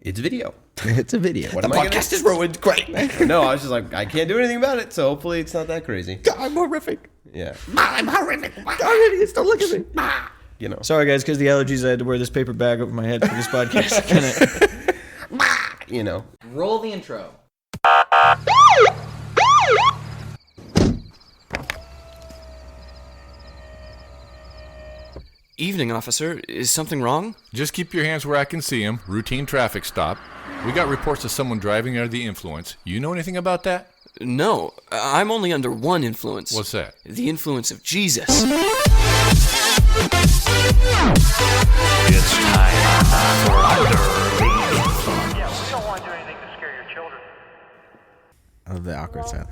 It's video. It's a video. What the podcast is ruined. Great. No, I was just like, I can't do anything about it, so hopefully it's not that crazy. I'm horrific. Yeah. I'm horrific. God, idiots, don't look at me. You know. Sorry, guys, because the allergies, I had to wear this paper bag over my head for this podcast. You know. Roll the intro. Evening, officer. Is something wrong? Just keep your hands where I can see them. Routine traffic stop. We got reports of someone driving under the influence. You know anything about that? No, I'm only under one influence. What's that? The influence of Jesus. It's time for Under the Influence. Yeah, we don't want to do anything to scare your children. Oh, the awkward sound.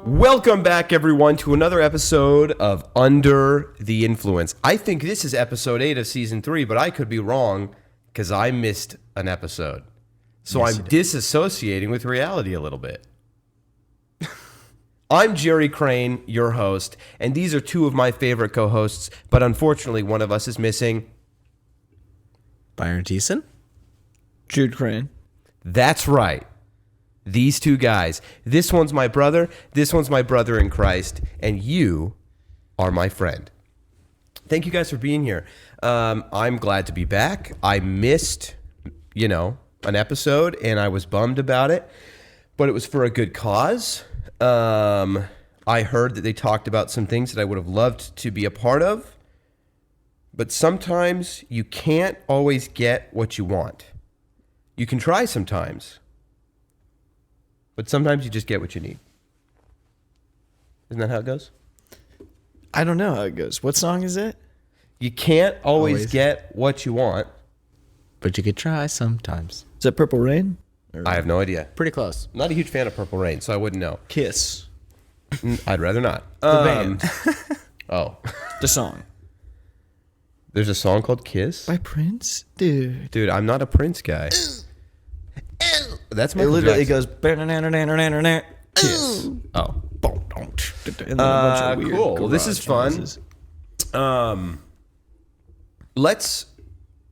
Welcome back, everyone, to another episode of Under the Influence. I think this is episode 8 of season 3, but I could be wrong because I missed an episode. So I'm disassociating with reality a little bit. I'm Jerry Crane, your host, and these are two of my favorite co-hosts, but unfortunately one of us is missing. Byron Thiessen? Jude Crane. That's right. These two guys. This one's my brother, this one's my brother in Christ, and you are my friend. Thank you guys for being here. I'm glad to be back. I missed, an episode, and I was bummed about it, but it was for a good cause. I heard that they talked about some things that I would have loved to be a part of, but sometimes you can't always get what you want. You can try sometimes, but sometimes you just get what you need. Isn't that how it goes? I don't know how it goes. What song is it? You can't always get what you want. But you could try sometimes. Is that Purple Rain? Or I have no idea. Pretty close. I'm not a huge fan of Purple Rain, so I wouldn't know. Kiss. I'd rather not. The band. Oh. The song. There's a song called Kiss? By Prince? Dude. Dude, I'm not a Prince guy. That's It Michael literally Jackson. goes... Kiss. Oh. And then a bunch of weird Cool. Well, this is fun. noises. Let's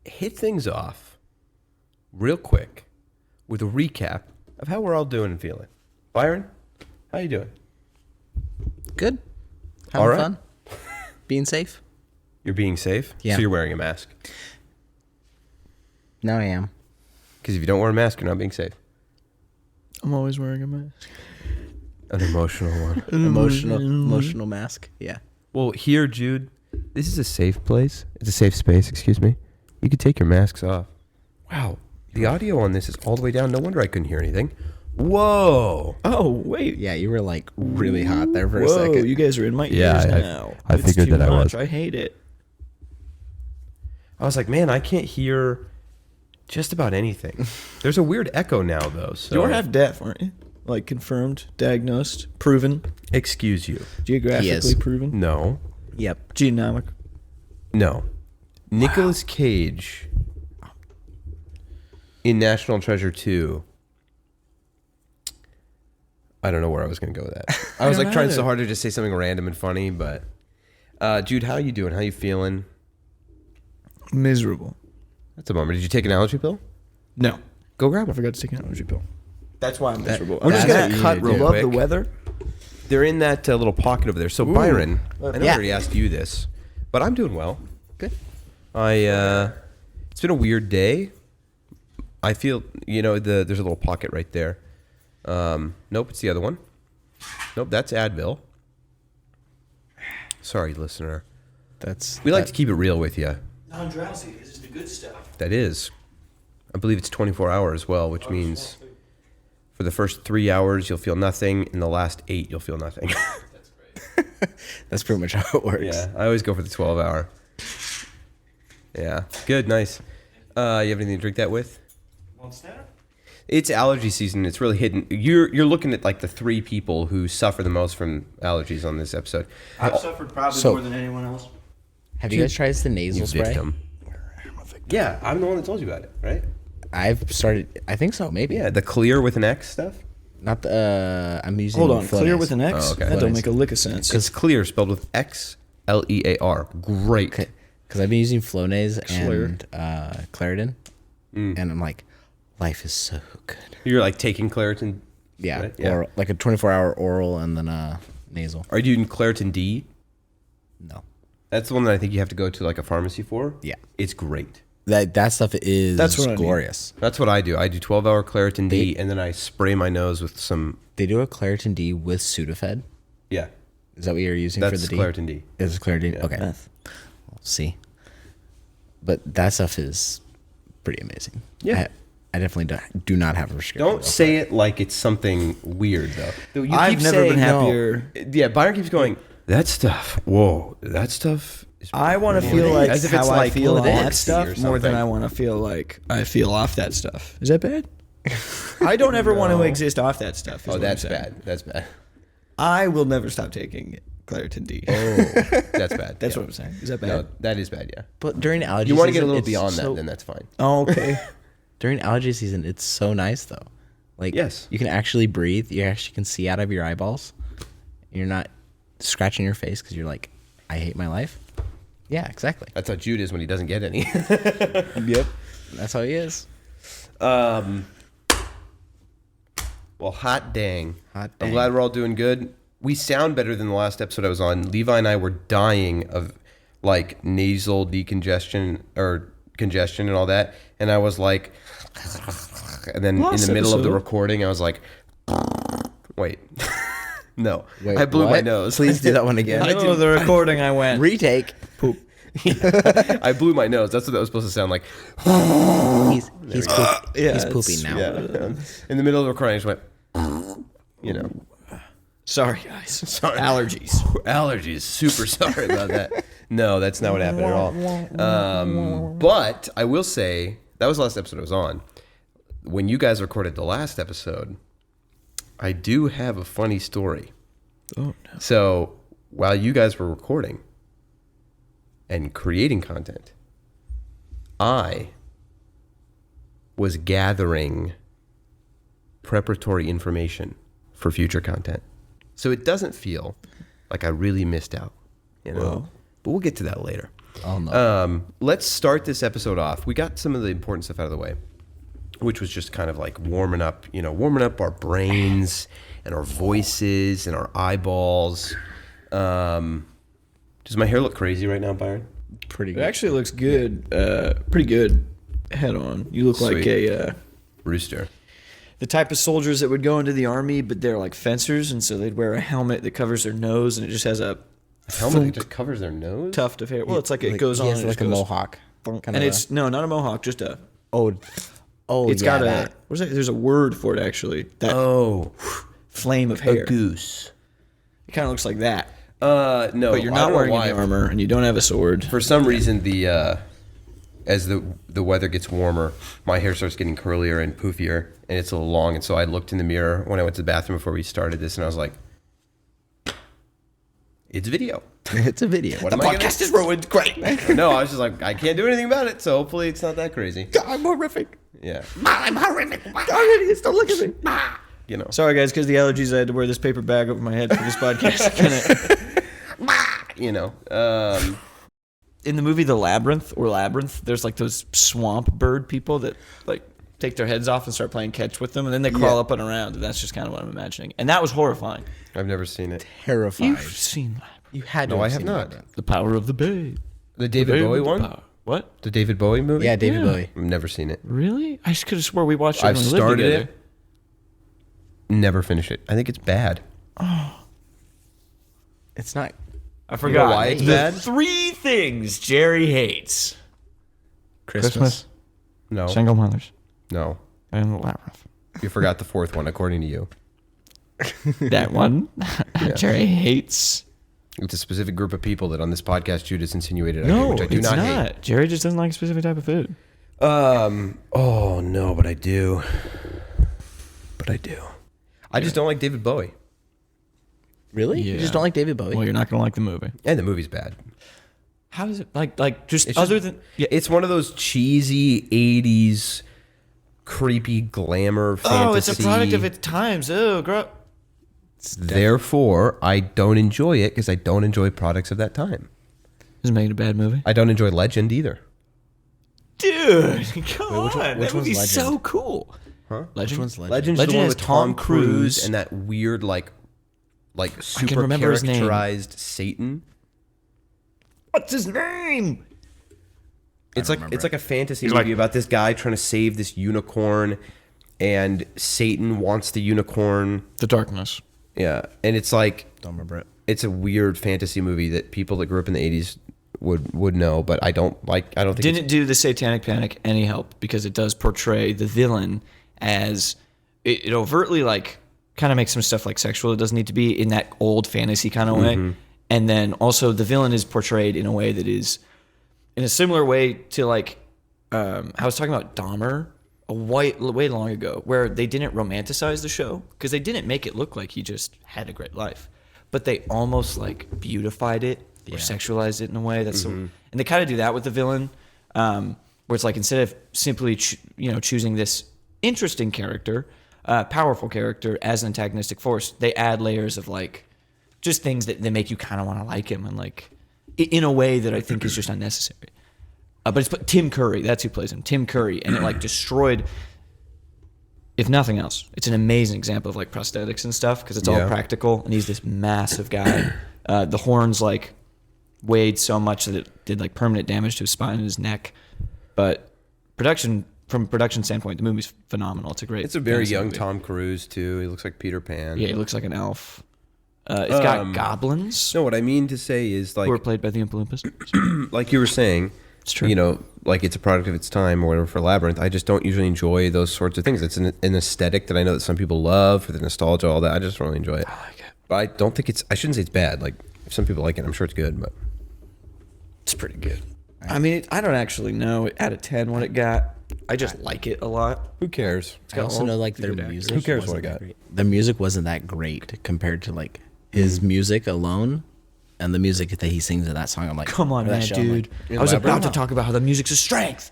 hit things off real quick with a recap of how we're all doing and feeling. Byron, how you doing? Good. Having All right. fun. Being safe. You're being safe? Yeah. So you're wearing a mask? No, I am. Because if you don't wear a mask, you're not being safe. I'm always wearing a mask. An emotional one. Emotional mask. Yeah. Well, here, Jude, this is a safe place. It's a safe space, excuse me. You could take your masks off. Wow. The audio on this is all the way down. No wonder I couldn't hear anything. Whoa. Oh, wait. Yeah, you were like really hot there for a Whoa, second. you guys are in my Yeah, ears I- now. I It's figured too that I much. was. I hate it. I was like, man, I can't hear just about anything. There's a weird echo now, though. So You are half deaf, aren't you? Like confirmed, diagnosed, proven, excuse you. geographically Yes. proven, No. Yep. genomic. No. Nicolas Cage in National Treasure 2. I don't know where I was going to go with that. I was like trying so hard to just say something random and funny, but Jude, how you doing? How you feeling? Miserable. That's a bummer. Did you take an allergy pill? No. Go grab I one. forgot to take an allergy pill. That's why I'm miserable. We're just That's gonna what cut you real do. Love quick. the weather. They're in that little pocket over there. So Byron, I know I Yeah. already asked you this, but I'm doing well. Good. It's been a weird day. I feel there's a little pocket right there. Nope, it's the other one. Nope, that's Advil. Sorry, listener. We like to keep it real with you. Non-drowsy. This is the good stuff. That is. I believe it's 24 hours as well, which means for the first 3 hours you'll feel nothing, in the last 8 you'll feel nothing. That's pretty much how it works. Yeah, I always go for the 12-hour. Yeah, good, nice. You have anything to drink that with? It's allergy season. It's really hidden. You're looking at like the 3 people who suffer the most from allergies on this episode. I've suffered probably So- more than anyone else. Have you guys tried the nasal You spray? victim. Yeah, I'm the one that told you about it, right? I've started. I think so. Maybe. Yeah, the clear with an X stuff. Not the. I'm using. Hold on. Flonase. Clear with an X? Oh, okay. That don't Flonase. make a lick of sense. It's clear spelled with Xlear. Great. Because I've been using Flonase Clear. and Claritin. and I'm like, life is so good. You're like taking Claritin. Yeah, Right, yeah. or like a 24-hour oral and then a nasal. Are you doing Claritin D? No, That's the one that I think you have to go to like a pharmacy for. Yeah. It's great. that stuff is That's what I need. glorious. That's what I do. I do 12-hour Claritin D, and then I spray my nose with some. They do a Claritin D with Sudafed. Yeah, Is that what you're using for that's the D? Claritin D. Is it Claritin? Yeah. Okay, we'll see. But that stuff is pretty amazing. Yeah. I definitely do not have a prescription. Don't say it like it's something weird though. You I've keep never saying, been happier. Yeah, Byron keeps going. That stuff. Whoa, that stuff. Is I want to pretty feel good." like As if how it's I like feel on that Ecstasy stuff or more than something. I want to feel like I feel off that stuff. Is that bad? I don't ever want to exist off that stuff. is Oh, what I'm that's saying. bad. That's bad. I will never stop taking Claritin D. Oh, that's bad. That's Yeah. what I'm saying. Is that bad? No, that is bad. Yeah. But during allergy You want to get a season, little it's beyond so- that, then that's fine. Oh, okay. During allergy season, it's so nice though. Like, Yes. you can actually breathe. You actually can see out of your eyeballs. You're not scratching your face because you're like, I hate my life. Yeah, exactly. That's how Jude is when he doesn't get any. Yep. That's how he is. Well, hot dang. Hot I'm dang. glad we're all doing good. We sound better than the last episode I was on. Levi and I were dying of like nasal decongestion or congestion and all that. And I was like, and then Last in the middle of the episode? recording, I was like, wait. No. Wait, I blew my what? nose. Please do that one again. No, the recording I went. Retake. Poop. I blew my nose. That's what that was supposed to sound like. He's Yeah, he's it's- pooping now. Yeah. In the middle of the recording, I just went, you know. Sorry, guys. Sorry. Allergies. Allergies. Super sorry about that. No, that's not what happened at all. But I will say, that was the last episode I was on. When you guys recorded the last episode, I do have a funny story. Oh, no. So while you guys were recording and creating content, I was gathering preparatory information for future content. So it doesn't feel like I really missed out, you know. Well. But we'll get to that later. Oh no. Let's start this episode off. We got some of the important stuff out of the way, which was just kind of like warming up our brains and our voices and our eyeballs. Does my hair look crazy right now, Byron? Pretty It good. actually looks good. Pretty good. Head on. You look like Sweet. a Rooster. the type of soldiers that would go into the army, but they're like fencers, and so they'd wear a helmet that covers their nose, and it just has a Helmet that just covers their nose? tuft of hair. Well, it's like it Like, goes he on has and like it a just goes mohawk. thunk. Kind And of it's no, not a mohawk, just a. oh, It's yeah, got that. a. What is it? There's a word for it actually. That Oh, flame of hair. a goose. It kind of looks like that. No, But you're I not don't know wearing why. any armor, and you don't have a sword. For some reason, as the weather gets warmer, my hair starts getting curlier and poofier, and it's a little long. And so I looked in the mirror when I went to the bathroom before we started this, and I was like, "It's video. It's a video. What am I gonna-" is ruined. Great. No, I was just like, I can't do anything about it. So hopefully, it's not that crazy. I'm horrific. Yeah, I'm horrific. I'm idiots. Don't look at me. you know. Sorry, guys, because the allergies, I had to wear this paper bag over my head for this podcast. You know. In the movie The Labyrinth, there's like those swamp bird people that like take their heads off and start playing catch with them, and then they crawl Yeah. up and around, and that's just kind of what I'm imagining. And that was horrifying. I've never seen it. Terrified. You've seen Labyrinth. You had to. No, I have seen not. Labyrinth. The Power of the Bay. The David Bowie one. What? The David Bowie movie. Yeah, David Yeah. Bowie. I've never seen it. Really? I just could have swore we watched it I've when we lived started together. it. Never finish it. I think it's bad. It's not. I forgot. why it's the bad? 3 things Jerry hates: Christmas. No, single mothers no. and the Labyrinth. You forgot the fourth one, according to you. That one Jerry hates. It's a specific group of people that on this podcast Jude has insinuated I No, hate, which I do it's not, not. Jerry just doesn't like a specific type of food. hate. Oh no, but I do. I just don't like David Bowie, Really? You Yeah. just don't like David Bowie? Well, you're not gonna like the movie. and the movie's bad. How is it like just It's other just- than yeah? It's one of those cheesy '80s creepy glamour fantasy. Oh, it's a product of its times. Oh, grow up. Therefore, I don't enjoy it because I don't enjoy products of that time. Doesn't make it a bad movie. I don't enjoy Legend either. Dude, come Wait, which on. one's That would be Legend? so cool. Huh? Which one's Legend? Legend's Legend the one has with Tom Tom Cruise. Cruise and that weird like super remember his name. characterized Satan. What's his name? It's like a fantasy He's movie like- about this guy trying to save this unicorn, and Satan wants the unicorn. The Darkness. Yeah, and it's like Don't remember it. it's a weird fantasy movie that people that grew up in the '80s would know, but I don't think Didn't do the Satanic Panic any help because it does portray the villain as it overtly like kind of makes some stuff like sexual. It doesn't need to be in that old fantasy kind of way. And then also the villain is portrayed in a way that is in a similar way to like I was talking about Dahmer way long ago, where they didn't romanticize the show because they didn't make it look like he just had a great life, but they almost like beautified it or sexualized it in a way that's and they kind of do that with the villain, where it's like instead of simply choosing this interesting character, powerful character as an antagonistic force, they add layers of like just things that make you kind of want to like him and like in a way that I think is just unnecessary. But it's Tim Curry, that's who plays him, Tim Curry, and it like destroyed. If nothing else, it's an amazing example of like prosthetics and stuff because it's all practical, and he's this massive guy. The horns like weighed so much that it did like permanent damage to his spine and his neck. But from a production standpoint, the movie's phenomenal. It's a great. it's a very fantasy young movie. Tom Cruise too. He looks like Peter Pan. Yeah, he looks like an elf. It's got goblins No, what I mean to say is like who are played by the Oompa Loompas. like you were saying, It's true. you know, like it's a product of its time or whatever for Labyrinth. I just don't usually enjoy those sorts of things. It's an aesthetic that I know that some people love for the nostalgia, all that. I just don't really enjoy it. I like it. But I don't think I shouldn't say it's bad. Like if some people like it, I'm sure it's good, but It's pretty good. I mean, I don't actually know out of 10 what it got. I just like it a lot. who cares? I also know like their good actors. music. Who cares what wasn't I that got? great. The music wasn't that great compared to like his music alone and the music that he sings in that song. I'm like, Come on, or that man, show, I'm dude. like, I was about Labyrinth? to talk about how the music's a strength.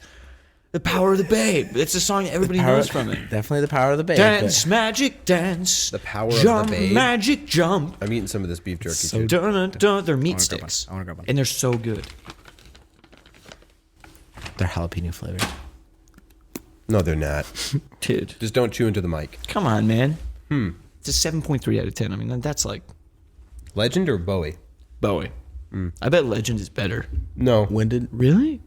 The power of the babe. It's a song that everybody knows from it. Definitely the power of the babe. Dance, magic, dance. The power of the jump, babe. magic, jump. I'm eating some of this beef jerky So too. Dun, dun, dun. They're meat wanna grab one. sticks. I wanna grab one. And they're so good. They're jalapeno flavored. No, they're not. Dude, Just don't chew into the mic. come on, man. It's a 7.3 out of 10. I mean, that's like Legend or Bowie? Bowie. I bet Legend is better. No. When did Really?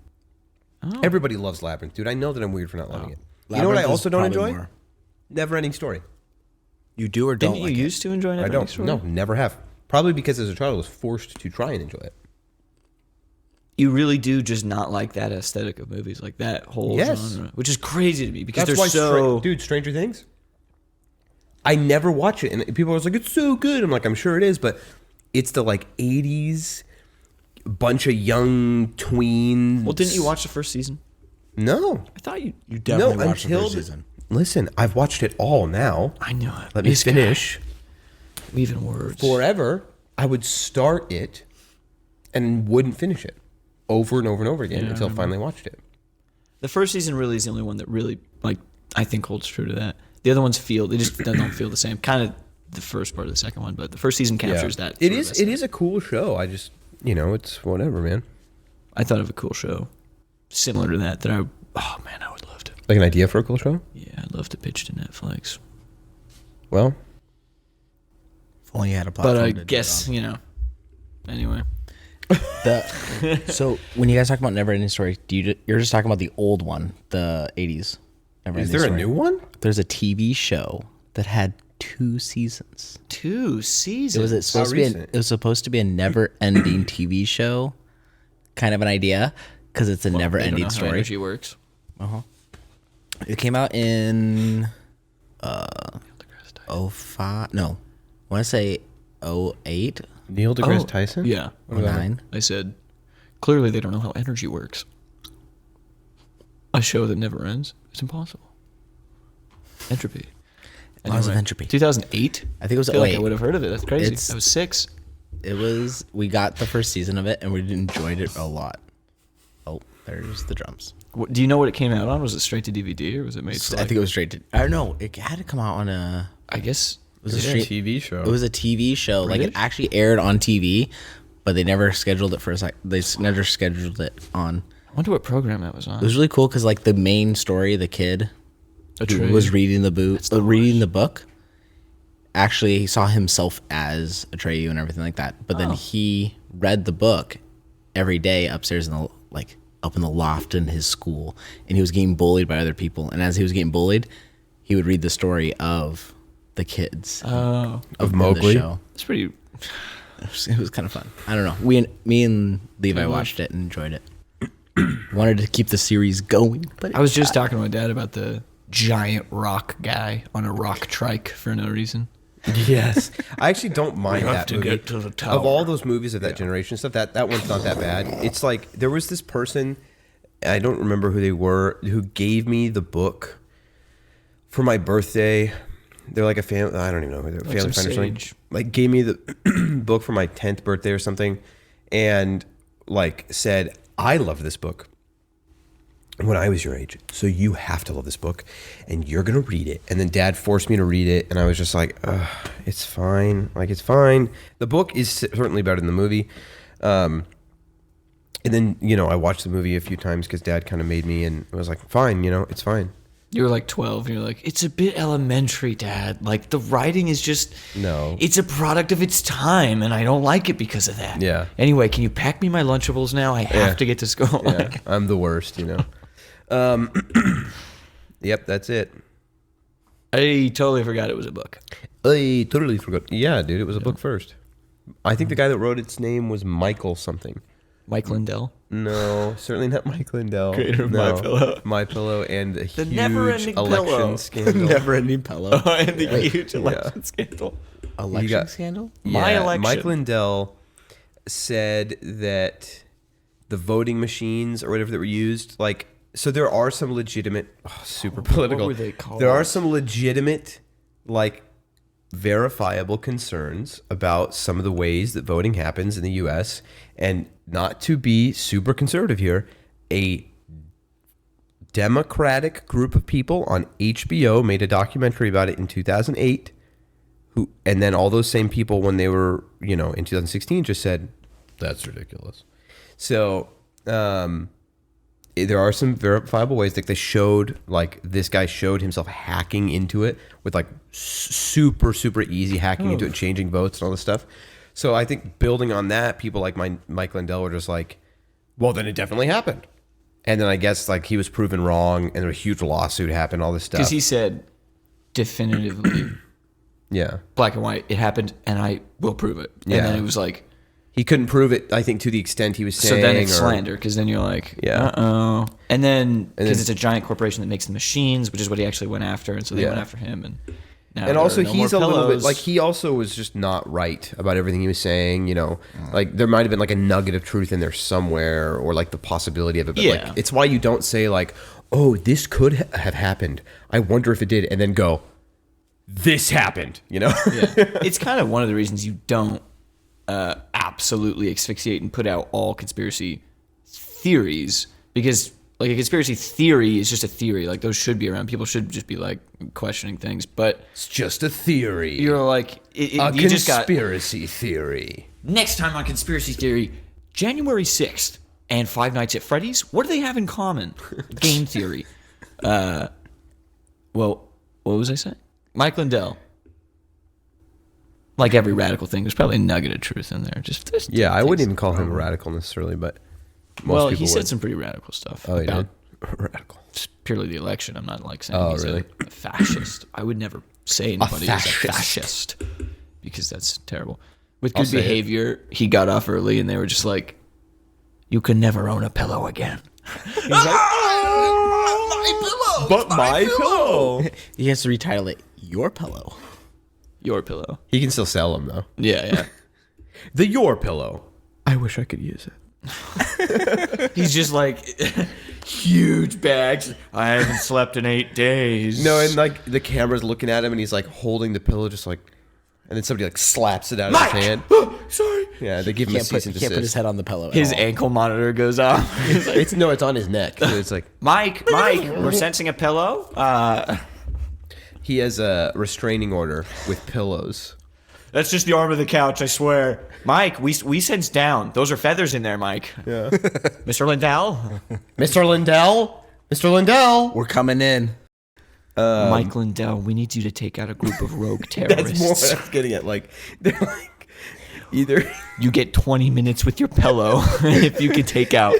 Everybody loves Labyrinth, dude. I know that I'm weird for not loving it. You know Labyrinth what I is also don't probably enjoy? more. Never Ending Story. You do or don't Didn't like you it? used to enjoy I Neverending don't. Story? No, never have. Probably because as a child I was forced to try and enjoy it. You really do just not like that aesthetic of movies, like that whole Yes. genre, which is crazy to me because That's they're why, so. dude, Stranger Things. I never watch it, and people are always like, "It's so good." I'm like, "I'm sure it is," but it's the like '80s bunch of young tweens. Well, didn't you watch the first season? No, I thought you. You definitely no. watched the Until first season. Listen, I've watched it all now. I knew it. Let me This guy, finish. Leaving words. Forever, I would start it and wouldn't finish it over and over and over again Yeah, I until I remember. finally watched it. The first season really is the only one that really, like, I think holds true to that. The other ones they just don't feel the same. Kind of the first part of the second one, but the first season captures that. It sort of is. It aesthetic. is a cool show. I just, it's whatever, man. I thought of a cool show similar to that I would love to. Like an idea for a cool show. Yeah, I'd love to pitch to Netflix. Well, If only you had a platform. But I to do it guess, on. anyway. So when you guys talk about Never Ending Story, you're just talking about the old one, the 80s. Never is Ending there a Story. new one? There's a TV show that had 2 seasons. 2 seasons. It was supposed to be a never-ending TV show, kind of an idea, because it's a never-ending How story. energy works. It came out in 05. No, I want to say 08, Neil deGrasse Tyson? Yeah. 09. I said, clearly they don't know how energy works. A show that never ends. It's impossible. Entropy. Laws of entropy. 2008? I think it was I feel like I 08. would have heard of it. That's crazy. It's- I was 6. We got the first season of it, and we enjoyed it a lot. Oh, there's the drums. Do you know what it came out on? Was it straight to DVD or was it made for I think it was straight to. I don't know. It had to come out on a. I guess It was a It's a stream. TV show. It was a TV show. Like it British? actually aired on TV, but they never scheduled it for a sec. They never scheduled it on I wonder what program that was on. It was really cool because like the main story, the kid who was reading the book, actually he saw himself as Atreyu and everything like that. But then he read the book every day upstairs in the up in the loft in his school, and he was getting bullied by other people. And as he was getting bullied, he would read the story of the kids of Mowgli. the show. It's pretty. It was kind of fun. I don't know. Me and Levi watched it and enjoyed it. Wanted to keep the series going, but I was just talking to my dad about the giant rock guy on a rock trike for no reason. Yes, I actually don't mind have that to movie. get to the tower. Of all those movies of that generation stuff, that one's not that bad. It's like there was this person, I don't remember who they were, who gave me the book for my birthday. They're like a family. I don't even know who they're. Family friend or something. Like gave me the book for my 10th birthday or something, and like said, "I love this book when I was your age, so you have to love this book, and you're gonna read it." And then Dad forced me to read it, and I was just like, "It's fine. Like it's fine." The book is certainly better than the movie. And then I watched the movie a few times because Dad kind of made me, and I was like, "Fine, it's fine." You were like 12, and you're like, it's a bit elementary, Dad. Like, the writing is just... No. It's a product of its time, and I don't like it because of that. Yeah. Anyway, can you pack me my Lunchables now? I have to get to school. Yeah, I'm the worst, Yep, that's it. I totally forgot it was a book. I totally forgot. Yeah, dude, it was a book first. I think the guy that wrote its name was Michael something. Mike Lindell. No, certainly not Mike Lindell. Creator of no. MyPillow. MyPillow and a huge never-ending election pillow. scandal. never-ending pillow. Oh, and the huge election scandal. Election scandal? My Yeah, election. Mike Lindell said that the voting machines or whatever that were used, so there are some legitimate, super political. What were they called? There are some legitimate, verifiable concerns about some of the ways that voting happens in the U.S. And not to be super conservative here, a Democratic group of people on HBO made a documentary about it in 2008. And then all those same people, when they were, in 2016, just said, that's ridiculous. So there are some verifiable ways that they showed, this guy showed himself hacking into it with super, super easy hacking into it and changing votes and all this stuff. So I think building on that, people like Mike Lindell were just like, well, then it definitely happened. And then I guess he was proven wrong and a huge lawsuit happened, all this stuff. Because he said definitively, yeah, black and white, it happened and I will prove it. And Yeah. then it was like, he couldn't prove it, I think, to the extent he was saying. so then it's slander, because then you're like, Yeah. uh-oh. And then, because it's a giant corporation that makes the machines, which is what he actually went after, and so they Yeah. went after him. And now And there also, are no he's a more little bit pillows. he also was just not right about everything he was saying. There might have been a nugget of truth in there somewhere, or the possibility of it. But Yeah. it's why you don't say oh, this could have happened. I wonder if it did, and then go, this happened. Yeah. It's kind of one of the reasons you don't absolutely asphyxiate and put out all conspiracy theories, because a conspiracy theory is just a theory. Those should be around. People should just be questioning things, but It's just a theory. you're a you just got conspiracy theory. next time on conspiracy theory, January 6th and Five Nights at Freddy's. What do they have in common? Game theory. Well, what was I saying? Mike Lindell. Like every radical thing, there's probably a nugget of truth in there. Just Yeah, I wouldn't even call him a radical necessarily, but most well, people he said would. some pretty radical stuff Oh, he about did? Radical. just purely the election. I'm not saying Oh, he's really? a fascist. I would never say anybody is a fascist. fascist because that's terrible. With good say it. behavior, he got off early, and they were just like, "You can never own a pillow again." He's like, But my pillow. He has to retitle it Your Pillow. "Your pillow." He can still sell them though. Yeah. The Your Pillow. I wish I could use it. He's just huge bags. I haven't slept in 8 days. No, and the camera's looking at him, and he's holding the pillow, just and then somebody slaps it out of his hand. Sorry. Yeah, they give him a cease and He can't put his desist. head on the pillow. at His all. ankle monitor goes off. He's like, It's on his neck. So it's Mike, we're sensing a pillow. he has a restraining order with pillows. That's just the arm of the couch, I swear. Mike, we sense down. Those are feathers in there, Mike. Yeah. Mr. Lindell? Mr. Lindell? Mr. Lindell? We're coming in. Mike Lindell, we need you to take out a group of rogue terrorists. That's more what I was getting at. Like, they're like, either you get 20 minutes with your pillow if you can take out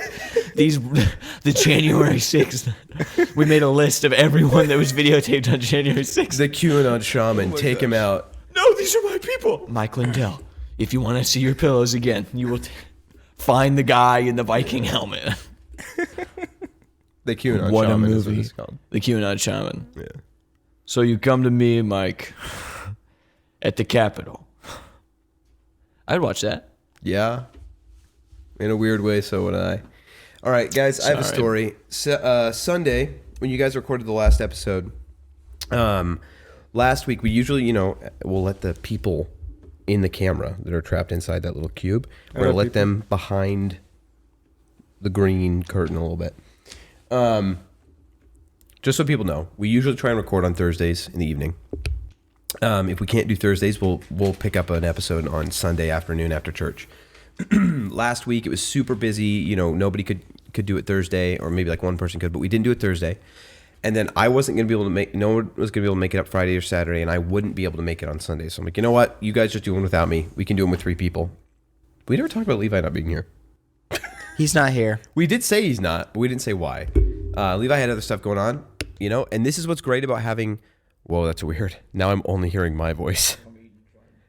the January 6th. We made a list of everyone that was videotaped on January 6th. the QAnon shaman, take him out. No, these are my people. Mike Lindell, if you want to see your pillows again, you will find the guy in the Viking helmet. The QAnon What a shaman is what movie. it's called. The QAnon shaman. Yeah. So you come to me, Mike, at the Capitol. I'd watch that. Yeah. In a weird way, so would I. All right, guys, I have a story. Sunday, when you guys recorded the last episode, last week, we usually, we'll let the people in the camera that are trapped inside that little cube, we're going to let them behind the green curtain a little bit. Just so people know, we usually try and record on Thursdays in the evening. If we can't do Thursdays, we'll pick up an episode on Sunday afternoon after church. Last week it was super busy. Nobody could do it Thursday, or maybe like one person could, but we didn't do it Thursday. And then I wasn't going to be able to no one was going to be able to make it up Friday or Saturday, and I wouldn't be able to make it on Sunday. So I'm like, you know what? You guys just do one without me. We can do them with 3 people. We never talked about Levi not being here. He's not here. We did say he's not, but we didn't say why. Levi had other stuff going on, and this is what's great about having... Whoa, that's weird. Now I'm only hearing my voice.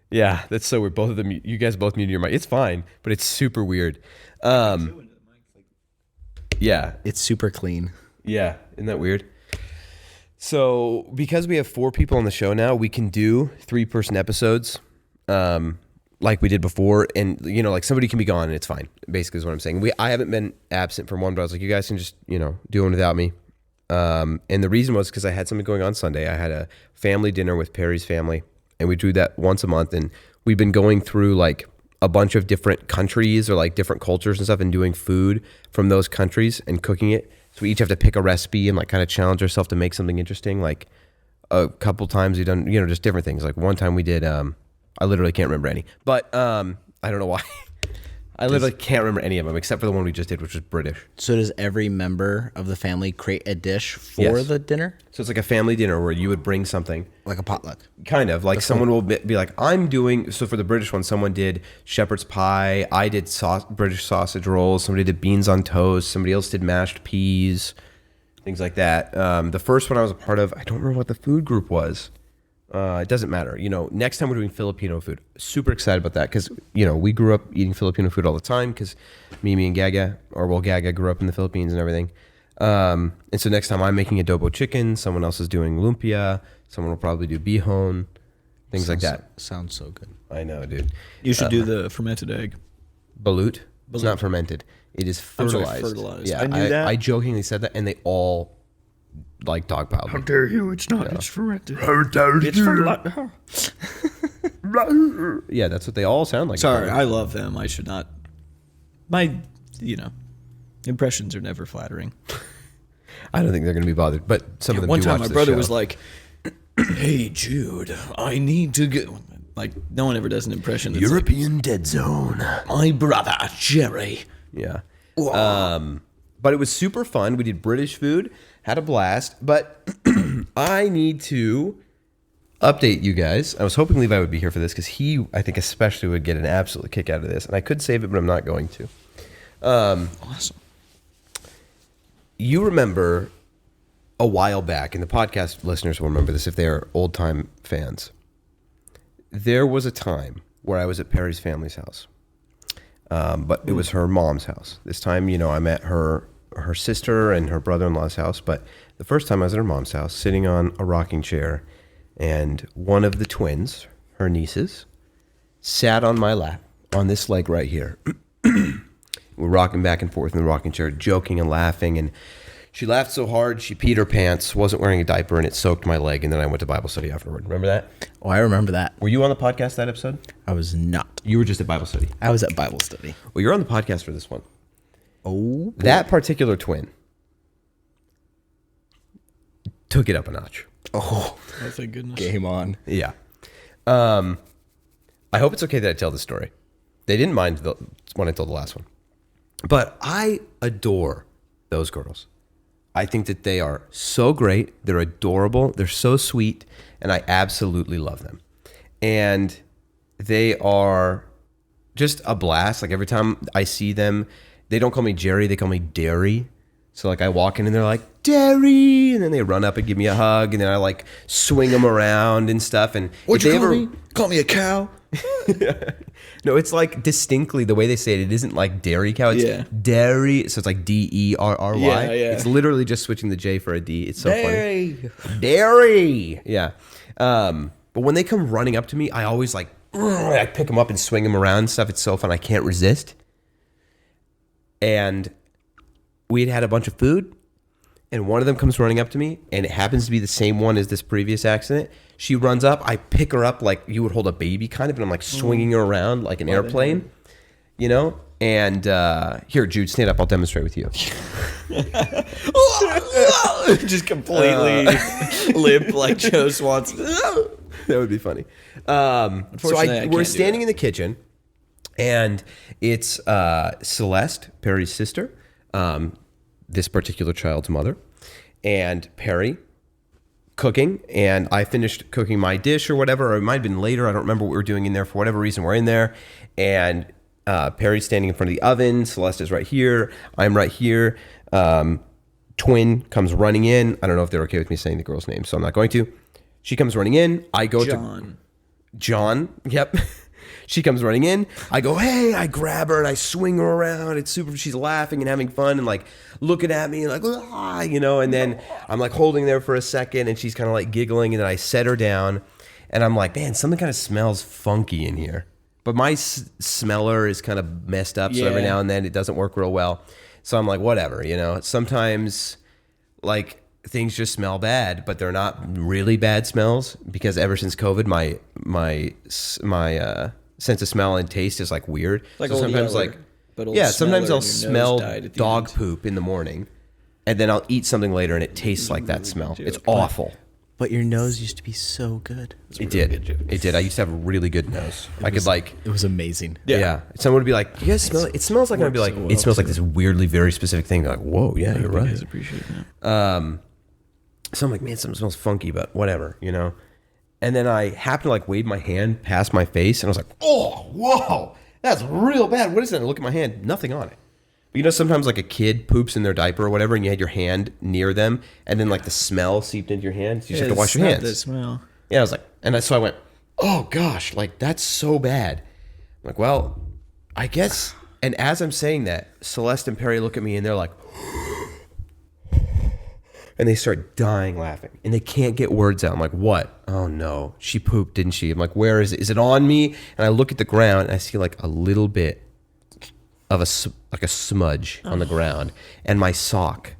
Yeah, that's so weird. Both of them, you guys both muted your mic. It's fine, but it's super weird. Yeah. It's super clean. Yeah, isn't that weird? So because we have 4 people on the show now, we can do 3-person episodes like we did before. And, like somebody can be gone and it's fine, basically is what I'm saying. I haven't been absent from one, but I was like, you guys can just, do one without me. And the reason was because I had something going on Sunday. I had a family dinner with Perry's family, and we do that once a month. And we've been going through like a bunch of different countries or like different cultures and stuff, and doing food from those countries and cooking it. So we each have to pick a recipe and like kind of challenge ourselves to make something interesting. Like a couple times we've done, just different things. Like one time we did, I literally can't remember any, but I don't know why. I literally can't remember any of them except for the one we just did, which was British. So does every member of the family create a dish for the dinner? So it's like a family dinner where you would bring something. Like a potluck? Kind of. Like someone will be like, I'm doing... So for the British one, someone did shepherd's pie. I did British sausage rolls. Somebody did beans on toast. Somebody else did mashed peas. Things like that. The first one I was a part of, I don't remember what the food group was. It doesn't matter. Next time we're doing Filipino food. Super excited about that because, we grew up eating Filipino food all the time because Mimi and Gaga grew up in the Philippines and everything. And so next time I'm making adobo chicken, someone else is doing lumpia, someone will probably do bihon, things like that. Sounds so good. I know, dude. You should do the fermented egg. Balut? It's not fermented. It is fertilized. Fertilized. Yeah, I knew that. I jokingly said that, and they all like dogpiled me. How dare you? It's not. It's fermented. It's fertilized. Yeah, that's what they all sound like. Sorry, I love them. I should not. My, impressions are never flattering. I don't think they're going to be bothered, but some of them One do time, watch my the brother show. was like, "Hey, Jude, I need to get." Like, no one ever does an impression. That's European Dead Zone. like, my brother, Jerry. Yeah. But it was super fun. We did British food, had a blast. But I need to update you guys. I was hoping Levi would be here for this because he, I think especially, would get an absolute kick out of this. And I could save it, but I'm not going to. Awesome. You remember a while back, and the podcast listeners will remember this if they are old-time fans. There was a time where I was at Perry's family's house. But it was her mom's house. This time, I'm at her sister and her brother-in-law's house. But the first time I was at her mom's house, sitting on a rocking chair, and one of the twins, her nieces, sat on my lap on this leg right here. We're rocking back and forth in the rocking chair, joking and laughing. And she laughed so hard, she peed her pants, wasn't wearing a diaper, and it soaked my leg. And then I went to Bible study afterward. Remember that? Oh, I remember that. Were you on the podcast that episode? I was not. You were just at Bible study. I was at Bible study. Well, you're on the podcast for this one. Oh, That particular twin took it up a notch. oh, Oh, thank goodness. game on. Yeah. I hope it's okay that I tell this story. They didn't mind when I told the last one. But I adore those girls. I think that they are so great. They're adorable. They're so sweet. And I absolutely love them. And they are just a blast. Like every time I see them, they don't call me Jerry. They call me Derry. So like I walk in and they're like, Derry. And then they run up and give me a hug. And then I like swing them around and stuff. And What'd you call me? Call me a cow? No, it's like distinctly the way they say it. It isn't like dairy cow. It's dairy. So it's like Derry. Yeah. It's literally just switching the J for a D. It's so Dairy. funny. Dairy. Yeah. But when they come running up to me, I always like, I pick them up and swing them around and stuff. It's so fun. I can't resist. And we had a bunch of food. And one of them comes running up to me, and it happens to be the same one as this previous accident. She runs up. I pick her up like you would hold a baby kind of, and I'm like swinging her around like an airplane, you know? And here, Jude, stand up. I'll demonstrate with you. Just completely limp like Joe Swanson. That would be funny. So we're standing in the kitchen, and it's Celeste, Perry's sister, this particular child's mother, and Perry cooking, and I finished cooking my dish or whatever, or it might have been later. I don't remember what we were doing in there. For whatever reason, we're in there, and Perry's standing in front of the oven. Celeste is right here. I'm right here. Twin comes running in. I don't know if they're okay with me saying the girl's name, so I'm not going to. She comes running in. I go to John. Yep. She comes running in. I go, hey, I grab her and I swing her around. It's super. She's laughing and having fun and like looking at me and like, ah, you know, and then I'm like holding there for a second and she's kind of like giggling, and then I set her down and I'm like, man, something kind of smells funky in here. But my smeller is kind of messed up. So every now and then it doesn't work real well. So I'm like, whatever, you know, sometimes like things just smell bad, but they're not really bad smells, because ever since COVID, my sense of smell and taste is like weird. Like so sometimes Yeller, sometimes I'll smell dog end. poop in the morning, and then I'll eat something later and it tastes like that smell. It's awful. But your nose used to be so good. It did. I used to have a really good nose. It was amazing. Yeah. Someone would be like, you guys smell it? It smells like, and I'd be like, it smells like this weirdly very specific thing. They're like, whoa, yeah, you're right. I appreciate that. So I'm like, man, something smells funky, but whatever, you know? And then I happened to like wave my hand past my face, and I was like, oh, whoa, that's real bad. What is that? And I look at my hand, nothing on it. But you know, sometimes like a kid poops in their diaper or whatever, and you had your hand near them, and then like the smell seeped into your hand, so you just have to wash your hands. The smell. Yeah, I was like, so I went, oh gosh, like that's so bad. I'm like, well, I guess. And as I'm saying that, Celeste and Perry look at me and they're like, and they start dying laughing, and they can't get words out. I'm like, what? Oh no, she pooped, didn't she? I'm like, where is it? Is it on me? And I look at the ground and I see like a little bit of a smudge on the ground, and my sock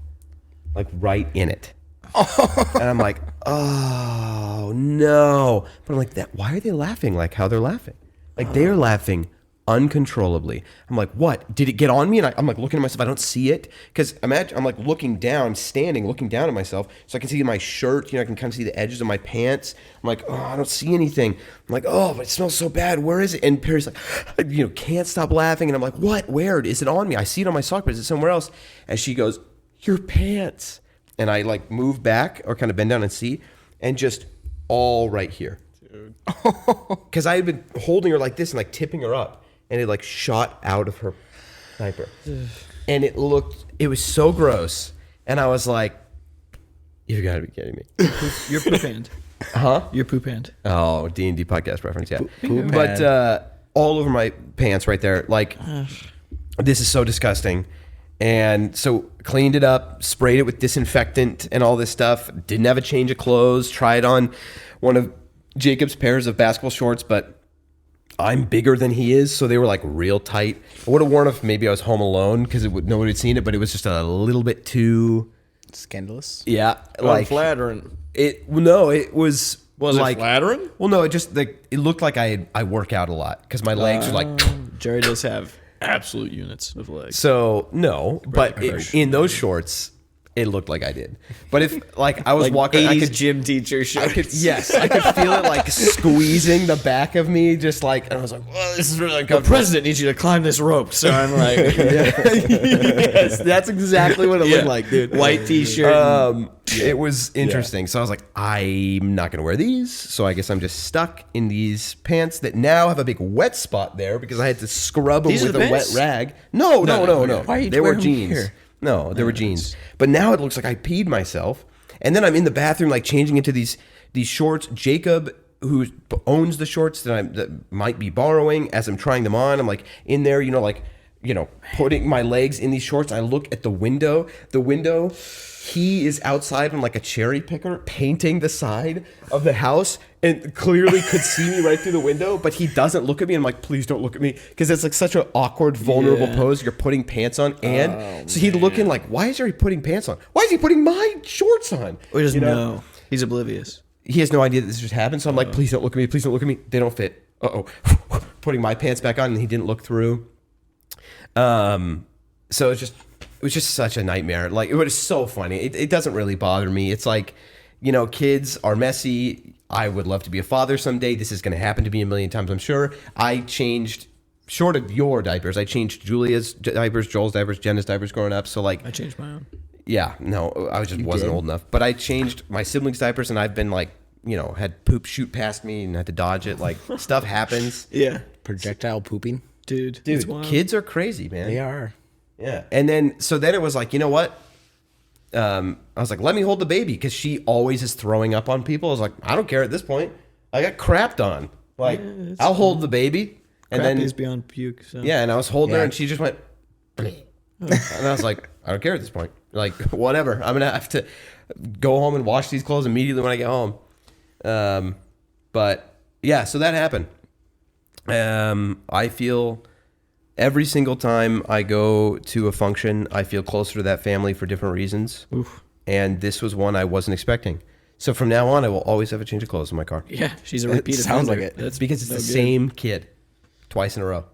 like right in it. And I'm like, oh no. But I'm like, why are they laughing like how they're laughing? Like they're laughing uncontrollably. I'm like, what? Did it get on me? And I'm like looking at myself. I don't see it, because imagine I'm like looking down, I'm standing, looking down at myself, so I can see my shirt. You know, I can kind of see the edges of my pants. I'm like, oh, I don't see anything. I'm like, oh, but it smells so bad. Where is it? And Perry's like, you know, can't stop laughing. And I'm like, what? Where is it on me? I see it on my sock, but is it somewhere else? And she goes, your pants. And I like move back or kind of bend down and see, and just all right here. Because I had been holding her like this and like tipping her up, and it like shot out of her diaper. And it was so gross. And I was like, you've got to be kidding me. Your poop hand. Huh? Your poop hand. Oh, D&D podcast reference, yeah. But all over my pants right there. Like, this is so disgusting. And so cleaned it up, sprayed it with disinfectant and all this stuff. Didn't have a change of clothes. Tried on one of Jacob's pairs of basketball shorts, but I'm bigger than he is, so they were like real tight. I would have worn if maybe I was home alone, because nobody had seen it, but it was just a little bit too scandalous. Yeah, like flattering. It was like, it flattering? Well, no, it just like it looked like I work out a lot, because my legs are like. Jerry does have absolute units of legs. So no, but in those shorts, It looked like I did. But if like I was walking, 80s I could gym teacher shirt. I could feel it like squeezing the back of me, just like, and I was like, "Whoa, this is really The uncomfortable." president needs you to climb this rope. So I'm like, Yes, that's exactly what it looked like, dude. white t-shirt. It was interesting. So I was like, I'm not gonna wear these. So I guess I'm just stuck in these pants that now have a big wet spot there because I had to scrub them These are with the a wet pants? rag. No. Why are you They were wearing them jeans. here? No, they were jeans. But now it looks like I peed myself. And then I'm in the bathroom, like changing into these shorts. Jacob, who owns the shorts that might be borrowing, as I'm trying them on, I'm like in there, putting my legs in these shorts. I look at the window. He is outside on like a cherry picker painting the side of the house and clearly could see me right through the window, but he doesn't look at me. I'm like, please don't look at me, because it's like such an awkward, vulnerable pose. You're putting pants on, and so he's looking like, why is he putting pants on? Why is he putting my shorts on? He doesn't know. He's oblivious. He has no idea that this just happened. So I'm like, please don't look at me. Please don't look at me. They don't fit. Putting my pants back on, and he didn't look through. So it was just such a nightmare. Like, it was so funny. It doesn't really bother me. It's like, kids are messy. I would love to be a father someday. This is going to happen to me a million times, I'm sure. I changed, short of your diapers, I changed Julia's diapers, Joel's diapers, Jenna's diapers growing up. So like, I changed my own. Yeah, no, I just wasn't old enough. But I changed my siblings' diapers, and I've been like, had poop shoot past me and had to dodge it. Like, stuff happens. Yeah. Projectile pooping. Dude, Dude, kids are crazy, man. They are. Yeah. And then it was like, you know what? I was like, let me hold the baby, because she always is throwing up on people. I was like, I don't care at this point. I got crapped on. Like, I'll hold the baby. And Crap then is beyond puke. So. yeah, and I was holding her, and she just went, and I was like, I don't care at this point. Like, whatever. I'm gonna have to go home and wash these clothes immediately when I get home. But yeah, so that happened. I feel every single time I go to a function, I feel closer to that family for different reasons. Oof. And this was one I wasn't expecting. So from now on, I will always have a change of clothes in my car. Yeah, she's a repeat. sounds offender. like it. That's Because it's no the good. same kid twice in a row.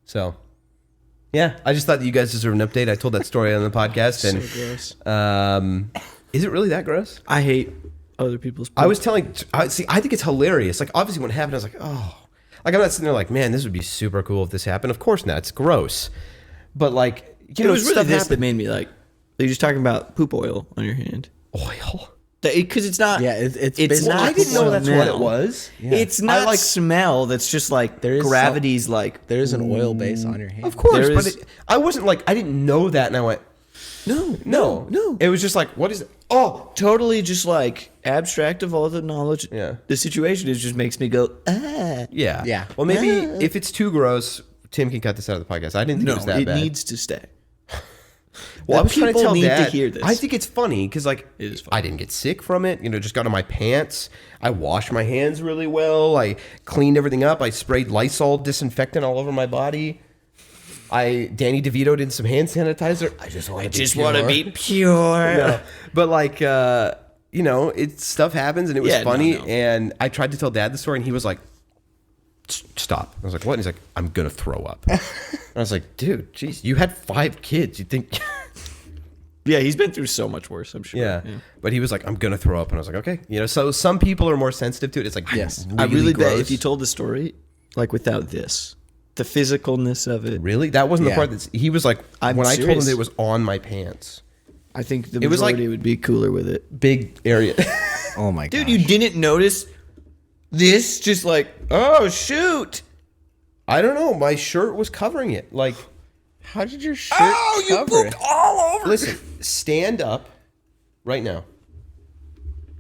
So, yeah, I just thought that you guys deserve an update. I told that story on the podcast. And So gross. is it really that gross? I hate other people's. I was telling, I think it's hilarious. Like, obviously when it happened, I was like, oh. Like, I'm not sitting there like, man, this would be super cool if this happened. Of course not. It's gross. But like, It was really this that made me like. You're just talking about poop oil on your hand. Oil? Because it's not. Yeah, it's it's basically- not. I didn't know that's what it smell. was. It's not like smell. That's just like There is gravity's like. There is an oil base on your hand. Of course, There but is- I wasn't like, I didn't know that, and I went, no. It was just like, what is it? Oh, totally just like abstract of all the knowledge. Yeah. The situation is just makes me go, ah. Yeah. Yeah. Well, maybe if it's too gross, Tim can cut this out of the podcast. I didn't think No, it was that it bad. needs to stay. Well, I was trying to people tell need to Dad. hear this. I think it's funny because, like, It is funny. I didn't get sick from it. Just got on my pants. I washed my hands really well. I cleaned everything up. I sprayed Lysol disinfectant all over my body. Danny DeVito did some hand sanitizer. I just want to be pure. No. But like, stuff happens, and it was Yeah, no, funny. no. And I tried to tell Dad the story, and he was like, "Stop!" I was like, "What?" And he's like, "I'm gonna throw up." And I was like, "Dude, jeez, you had 5 kids. You think?" Yeah, he's been through so much worse, I'm sure. Yeah. But he was like, "I'm gonna throw up," and I was like, "Okay." So some people are more sensitive to it. It's like, Yes. I really bet gross. if you told the story, like without this, the physicalness of it, Really, that wasn't the Yeah. part that he was like. I'm when I told him serious. that it was on my pants, I think the It was like- majority would be cooler with it. big area. Oh my god. Dude, you didn't notice this? Just like, oh, shoot. I don't know. My shirt was covering it. Like, How did your shirt cover it? all over. listen, stand up right now,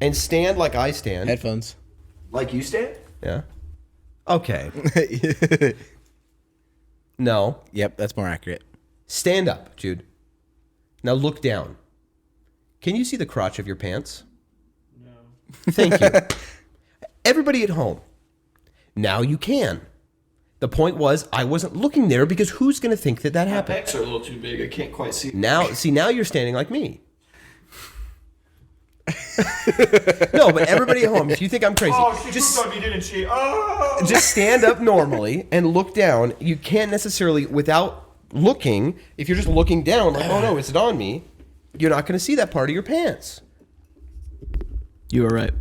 and stand like I stand. Headphones. Like you stand? Yeah. Okay. No. Yep, that's more accurate. Stand up, Jude. Now look down. Can you see the crotch of your pants? No. Thank you. Everybody at home. Now you can. The point was, I wasn't looking there because who's going to think that happened? Pecs are a little too big. I can't quite see. Now you're standing like me. No, but everybody at home, if you think I'm crazy, just on me, didn't she? Oh! just stand up normally and look down. You can't necessarily, without looking, if you're just looking down, like, oh no, is it on me? you're not going to see that part of your pants. You were right.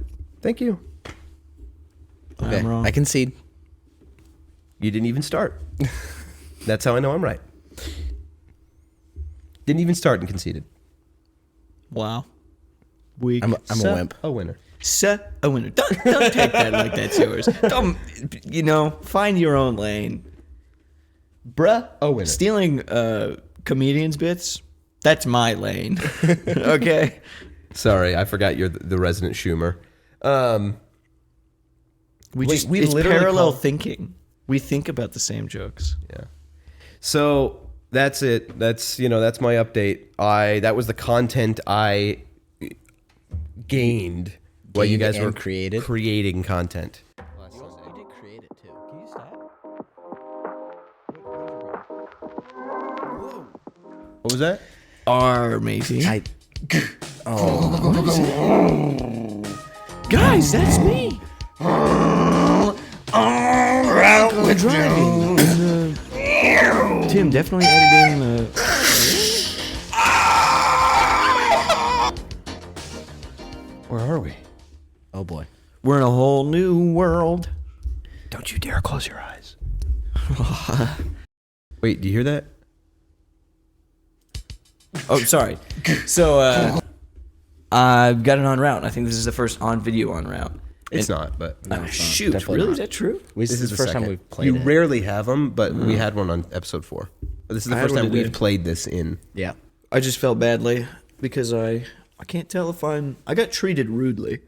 Thank you. Okay, I'm wrong. I concede. You didn't even start. That's how I know I'm right. Didn't even start and conceded. Wow. Weak. I'm a wimp. A winner. A winner. Don't take that like that's yours. Don't, find your own lane. Bruh, a winner. Stealing comedians' bits, that's my lane. Okay? Sorry, I forgot you're the resident Schumer. It's literally parallel call- thinking. We think about the same jokes. Yeah. So that's it. That's my update. That was the content I gained while you guys and were created? creating content. You did create it too. Can you stop? What was that? Amazing. Oh. Guys, that's me. We're driving. Tim, definitely edit in the... Where are we? Oh boy. We're in a whole new world. Don't you dare close your eyes. Wait, do you hear that? Oh, sorry. So, I've got it on route. I think this is the first on video on route. It's not, but Shoot, Definitely really? not. Is that true? This is the first time we've played You it. rarely have them, but we had one on episode 4. But this is the I had first one time we've today. played this in. Yeah. I just felt badly because I can't tell if I got treated rudely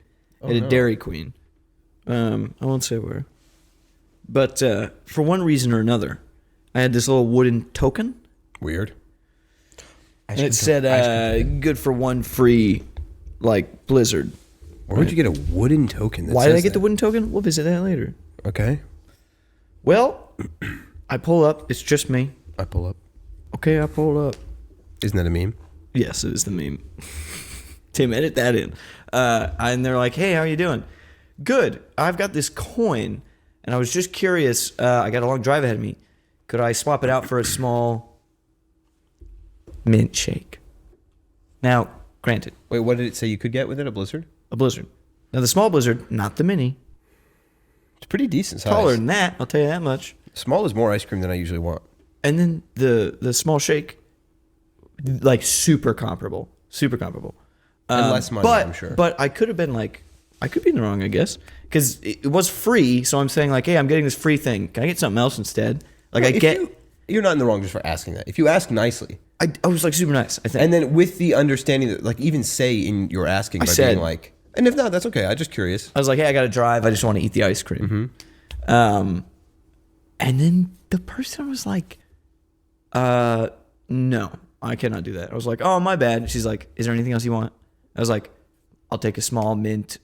at a Dairy Queen. I won't say where. But for one reason or another, I had this little wooden token. Weird. And it said, good for one free, Blizzard. Where would you get a wooden token? That Why did I says get the that? wooden token? We'll visit that later. Okay. Well, I pull up. It's just me. I pull up. Okay, I pull up. Isn't that a meme? Yes, it is the meme. Tim, edit that in. And they're like, hey, how you doing? Good. I've got this coin, and I was just curious. I got a long drive ahead of me. Could I swap it out for a small mint shake? Now, granted, Wait, what did it say you could get with it? A Blizzard? a Blizzard. Now, the small Blizzard, not the mini. It's pretty decent size. Taller than that, I'll tell you that much. Small is more ice cream than I usually want. And then the small shake, super comparable. Super comparable. And less money, but, I'm sure. But I could have been I could be in the wrong, I guess. Because it was free, so I'm saying, hey, I'm getting this free thing. Can I get something else instead? You're not in the wrong just for asking that. If you ask nicely, I was super nice, I think. and then with the understanding that, even say in your asking by said- being like, and if not, that's okay. I'm just curious. I was like, hey, I got to drive. I just want to eat the ice cream. And then the person was like, no, I cannot do that. I was like, oh, my bad. She's like, is there anything else you want? I was like, I'll take a small mint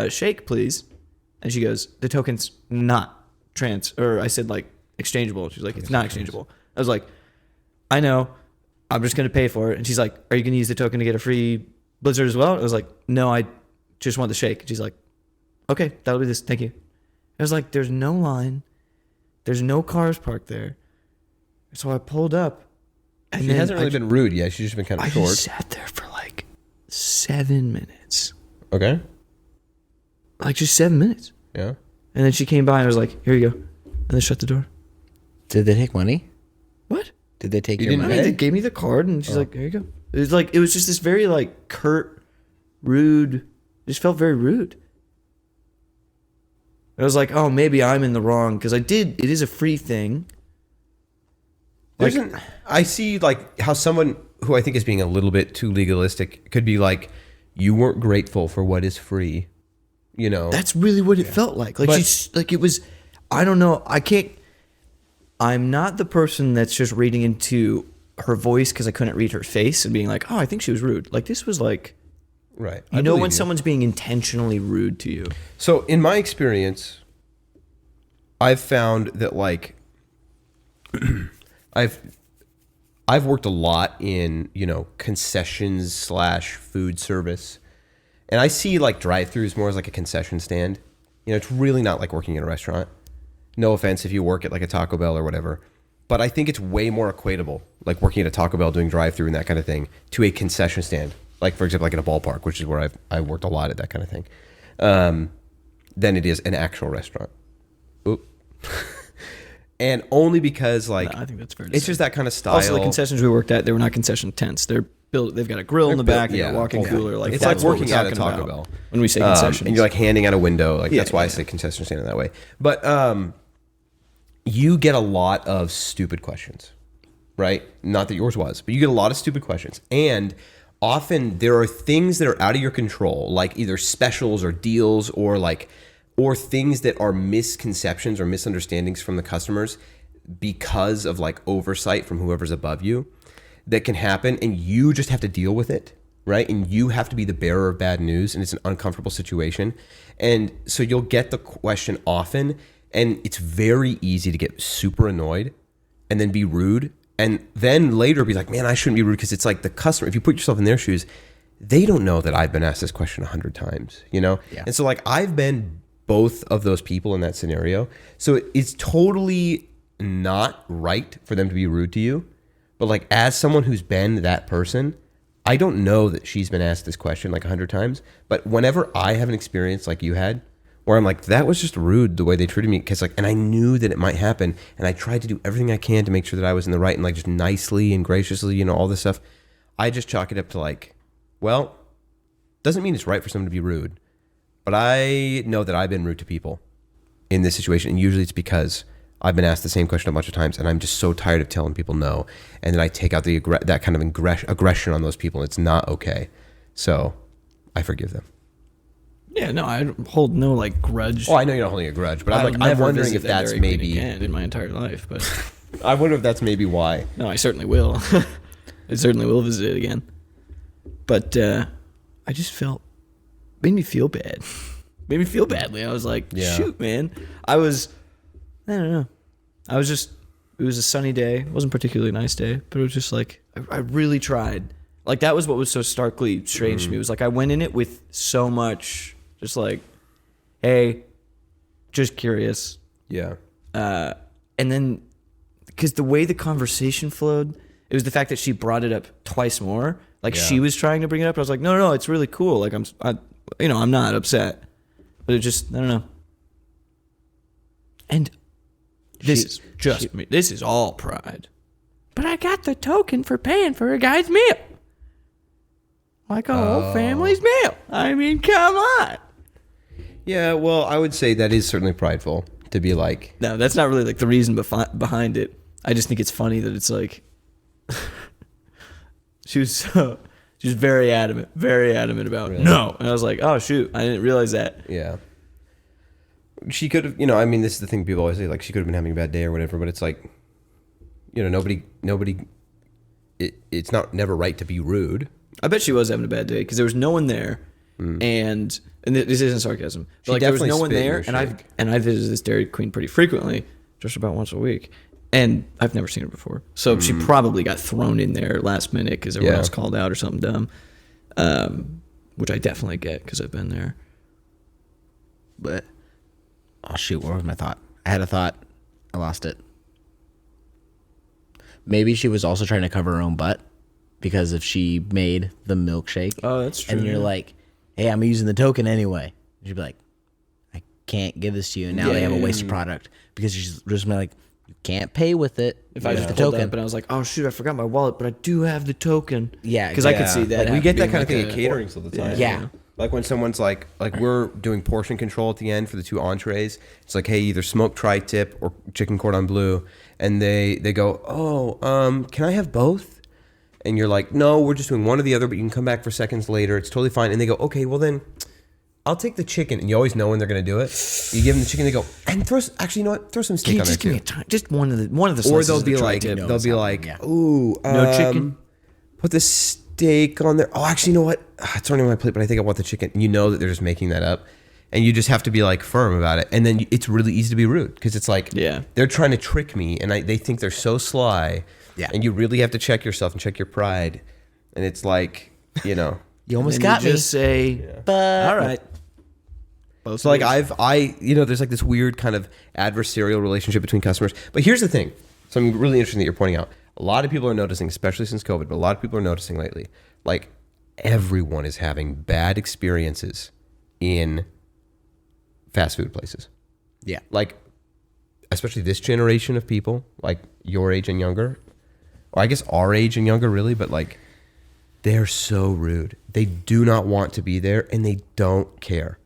shake, please. And she goes, the token's not I said exchangeable. She's like, it's not exchangeable. I was like, I know. I'm just going to pay for it. And she's like, are you going to use the token to get a free Blizzard as well? I was like, no, I just want the shake. And she's like, okay, that'll be this. Thank you. I was like, there's no line. There's no cars parked there. So I pulled up. And She then hasn't really been rude yet. She's just been kind of I short. just sat there for 7 minutes. Okay. Just 7 minutes. Yeah. And then she came by and I was like, here you go. And then shut the door. Did they take money? What? Did they take You your didn't money? pay? They gave me the card and she's like, here you go. It was just this very curt, rude. It just felt very rude. I was like, oh, maybe I'm in the wrong because it is a free thing. I see how someone who I think is being a little bit too legalistic could be like, you weren't grateful for what is free. That's really what it felt like. It was, I don't know. I'm not the person that's just reading into her voice because I couldn't read her face and being like, oh, I think she was rude. This was right. you know when someone's being intentionally rude to you. So in my experience, I've found that I've worked a lot in, concessions / food service. And I see drive-thrus more as a concession stand. It's really not like working in a restaurant. No offense if you work at a Taco Bell or whatever. But I think it's way more equatable. like working at a Taco Bell doing drive-thru and that kind of thing, to a concession stand, like for example, like at a ballpark, which is where I worked a lot at that kind of thing, than it is an actual restaurant. Oop. And only because like I think that's fair to it's say. just that kind of style. Also, the concessions we worked at, they were not concession tents. They're built. They've got a grill in the back. They got a walk-in cooler. Like it's like that's what working we're out at talking Taco about Bell when we say concessions. and you're like handing out a window. Like that's why I yeah. say concession stand in that way. But you get a lot of stupid questions, right? Not that yours was, but you get a lot of stupid questions, and often there are things that are out of your control, like either specials or deals or things that are misconceptions or misunderstandings from the customers because of like oversight from whoever's above you that can happen, and you just have to deal with it, right? And you have to be the bearer of bad news, and it's an uncomfortable situation. And so you'll get the question often, and it's very easy to get super annoyed and then be rude, and then later be like, man, I shouldn't be rude, because it's like the customer, if you put yourself in their shoes, they don't know that I've been asked this question 100 times, you know? Yeah. And so like I've been both of those people in that scenario. So it's totally not right for them to be rude to you. But like as someone who's been that person, I don't know that she's been asked this question like 100 times. But whenever I have an experience like you had, where I'm like, that was just rude the way they treated me, because like, and I knew that it might happen, and I tried to do everything I can to make sure that I was in the right, and like just nicely and graciously, you know, all this stuff. I just chalk it up to like, well, doesn't mean it's right for someone to be rude, but I know that I've been rude to people in this situation, and usually it's because I've been asked the same question a bunch of times, and I'm just so tired of telling people no, and then I take out that kind of aggression on those people, and it's not okay. So I forgive them. Yeah, no, I hold no like grudge. Oh, I know you're not holding a grudge, but I'll I'm never wondering visit if that that's Dairy Queen maybe. again in my entire life, but I wonder if that's maybe why. no, I certainly will. I certainly will visit it again. But I just made me feel bad. Made me feel badly. I was like, Yeah. shoot, man. I don't know. It was a sunny day. It wasn't a particularly nice day, but it was just like, I really tried. Like that was what was so starkly strange to me. It was like I went in it with so much, just like, hey, just curious. Yeah. And then, because the way the conversation flowed, it was the fact that she brought it up twice more. Like she was trying to bring it up. I was like, no, it's really cool. Like I'm not upset, but it just, I don't know. And this is just me. This is all pride. But I got the token for paying for a guy's meal. Like a whole family's meal. I mean, come on. Yeah, well, I would say that is certainly prideful to be like. No, that's not really like the reason behind it. I just think it's funny that it's like she was very adamant about no, and I was like, oh shoot, I didn't realize that. Yeah. She could have, you know, I mean, this is the thing people always say, like she could have been having a bad day or whatever, but it's like, you know, nobody, it's never right to be rude. I bet she was having a bad day because there was no one there, and this isn't sarcasm, but She like there was definitely no one spit in there, your and I visit this Dairy Queen pretty frequently, just about once a week, and I've never seen her before, so she probably got thrown in there last minute because everyone else called out or something dumb, which I definitely get because I've been there. But Oh shoot, what was my thought? I had a thought. I lost it. Maybe she was also trying to cover her own butt, because if she made the milkshake, Oh, that's true, and you're yeah. like, hey, I'm using the token anyway, she'd be like, I can't give this to you, and now they have a wasted product, because she's just like, you can't pay with it. if I just the pulled token, up and I was like, oh shoot, I forgot my wallet, but I do have the token. Yeah, because I could see that. Like, we get that kind of being thing like at caterings all the time. Yeah. Like when someone's like we're doing portion control at the end for the 2 entrees. It's like, hey, either smoked tri-tip or chicken cordon bleu. And they go, oh, can I have both? And you're like, no, we're just doing one or the other, but you can come back for seconds later. It's totally fine. And they go, okay, well then I'll take the chicken. And you always know when they're going to do it. You give them the chicken, they go, and throw some steak on there just give me too. just one of the slices. Or they'll of the be like, tri-tip. ooh, No chicken? Put the steak on there. Oh, actually, you know what? It's already on my plate, but I think I want the chicken. And you know that they're just making that up. And you just have to be like firm about it. And then it's really easy to be rude because it's like, they're trying to trick me and they think they're so sly. Yeah. And you really have to check yourself and check your pride. And it's like, you know. you almost And got you me. just say, But all right. So like there's like this weird kind of adversarial relationship between customers. But here's the thing. Something really interesting that you're pointing out. a lot of people are noticing, especially since COVID, but a lot of people are noticing lately, like everyone is having bad experiences in fast food places. Yeah. Like, especially this generation of people, like your age and younger, or I guess our age and younger, really, but like, they're so rude. They do not want to be there, and they don't care.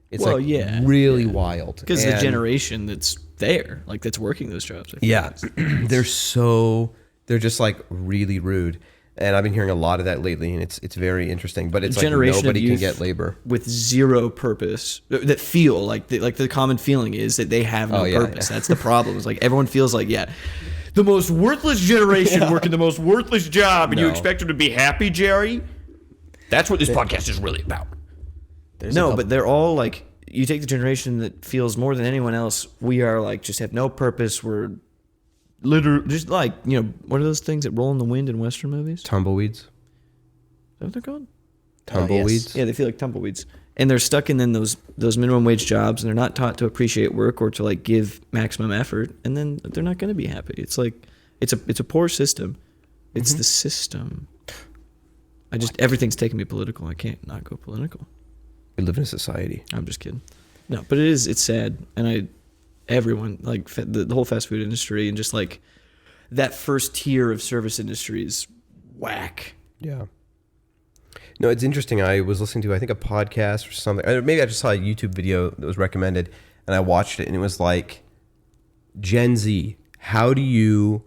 It's really wild. Because the generation that's there, like that's working those jobs. I think they're just like really rude. And I've been hearing a lot of that lately, and it's very interesting. But it's like nobody can get labor with zero purpose that feel like the common feeling is that they have no purpose. That's the problem. It's like everyone feels like the most worthless generation working the most worthless job, and you expect them to be happy, Jerry? That's what this podcast is really about. But they're all like, you take the generation that feels more than anyone else, we are like, just have no purpose. We're literally just like, what are those things that roll in the wind in Western movies? Tumbleweeds. Is that what they're called? Tumbleweeds? Yes. Yeah, they feel like tumbleweeds. And they're stuck in then those minimum wage jobs, and they're not taught to appreciate work or to like give maximum effort, and then they're not going to be happy. It's like it's a poor system. It's the system. Everything's taking me political. I can't not go political. We live in a society. I'm just kidding. No, but it's sad, and everyone like the whole fast food industry and just like that first tier of service industries, whack. Yeah. No, it's interesting. I was listening to, I think, a podcast or something. Or maybe I just saw a YouTube video that was recommended, and I watched it, and it was like, Gen Z, how do you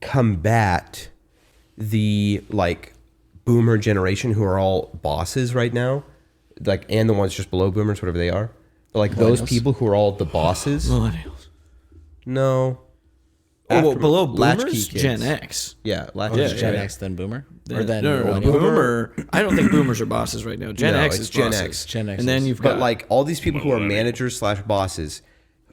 combat the, like, boomer generation who are all bosses right now, like, and the ones just below boomers, whatever they are? But, like, those people who are all the bosses. Millennials. No. Below latchkey boomers, kids. Gen X. Yeah, Gen X then boomer? Or then No, boomer. I don't think boomers are bosses right now. Gen X is Gen bosses. X. Gen X And then is- you've got But like all these people who are managers / bosses,